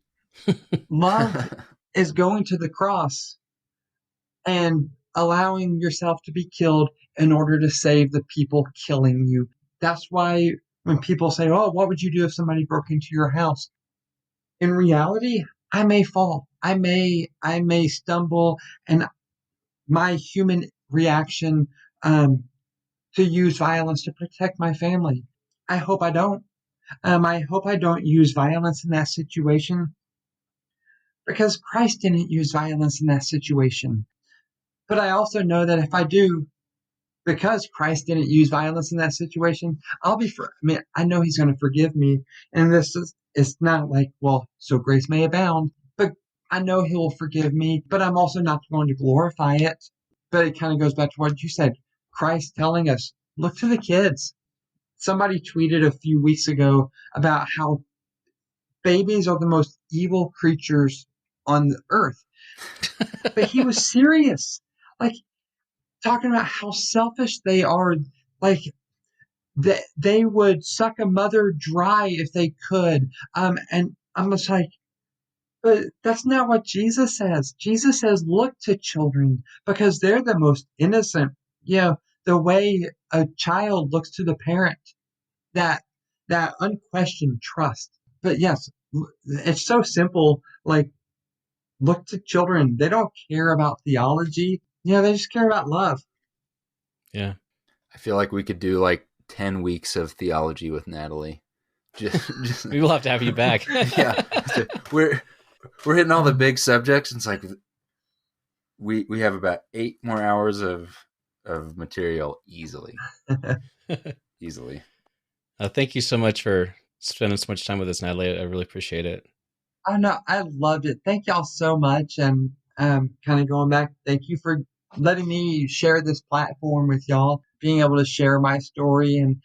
love is going to the cross and allowing yourself to be killed in order to save the people killing you. That's why when people say, oh, what would you do if somebody broke into your house? In reality, I may fall. I may stumble, and my human reaction to use violence to protect my family. I hope I don't. I hope I don't use violence in that situation because Christ didn't use violence in that situation. But I also know that if I do, because Christ didn't use violence in that situation, I know he's going to forgive me. And it's not like, well, so grace may abound, but I know he will forgive me, but I'm also not going to glorify it. But it kind of goes back to what you said. Christ telling us, look to the kids. Somebody tweeted a few weeks ago about how babies are the most evil creatures on the earth. But he was serious. Like, talking about how selfish they are. Like, they would suck a mother dry if they could. And I'm just like, but that's not what Jesus says. Jesus says, look to children because they're the most innocent. The way a child looks to the parent, that that unquestioned trust. But yes, it's so simple. Like, look to children. They don't care about theology. They just care about love. Yeah. I feel like we could do like 10 weeks of theology with Natalie. Just We will have to have you back. Yeah. We're hitting all the big subjects. It's like we have about 8 more hours of material easily. Easily. Thank you so much for spending so much time with us, Natalie. I really appreciate it. Oh no, I loved it. Thank y'all so much. And kind of going back, thank you for letting me share this platform with y'all, being able to share my story and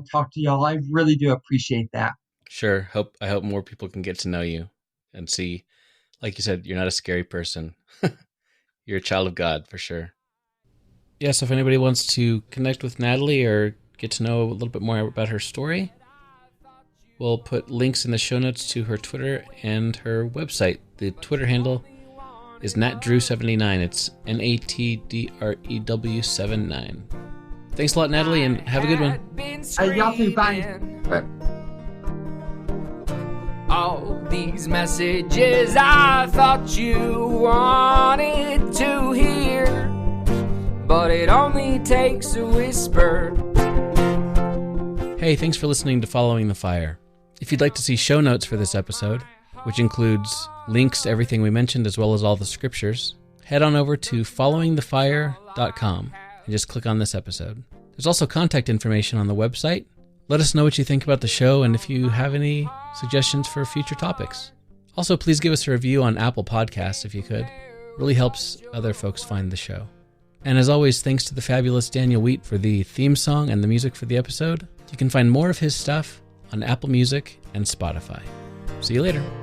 talk to y'all. I really do appreciate that. Sure. I hope more people can get to know you and see, like you said, you're not a scary person. You're a child of God for sure. Yeah, so if anybody wants to connect with Natalie or get to know a little bit more about her story, we'll put links in the show notes to her Twitter and her website. The Twitter handle is NatDrew79. It's NATDREW 79. Thanks a lot, Natalie, and have a good one. Y'all too. Bye. But All these messages I thought you wanted to hear, but it only takes a whisper. Hey, thanks for listening to Following the Fire. If you'd like to see show notes for this episode, which includes links to everything we mentioned as well as all the scriptures, head on over to followingthefire.com and just click on this episode. There's also contact information on the website. Let us know what you think about the show and if you have any suggestions for future topics. Also, please give us a review on Apple Podcasts if you could. It really helps other folks find the show. And as always, thanks to the fabulous Daniel Wheat for the theme song and the music for the episode. You can find more of his stuff on Apple Music and Spotify. See you later.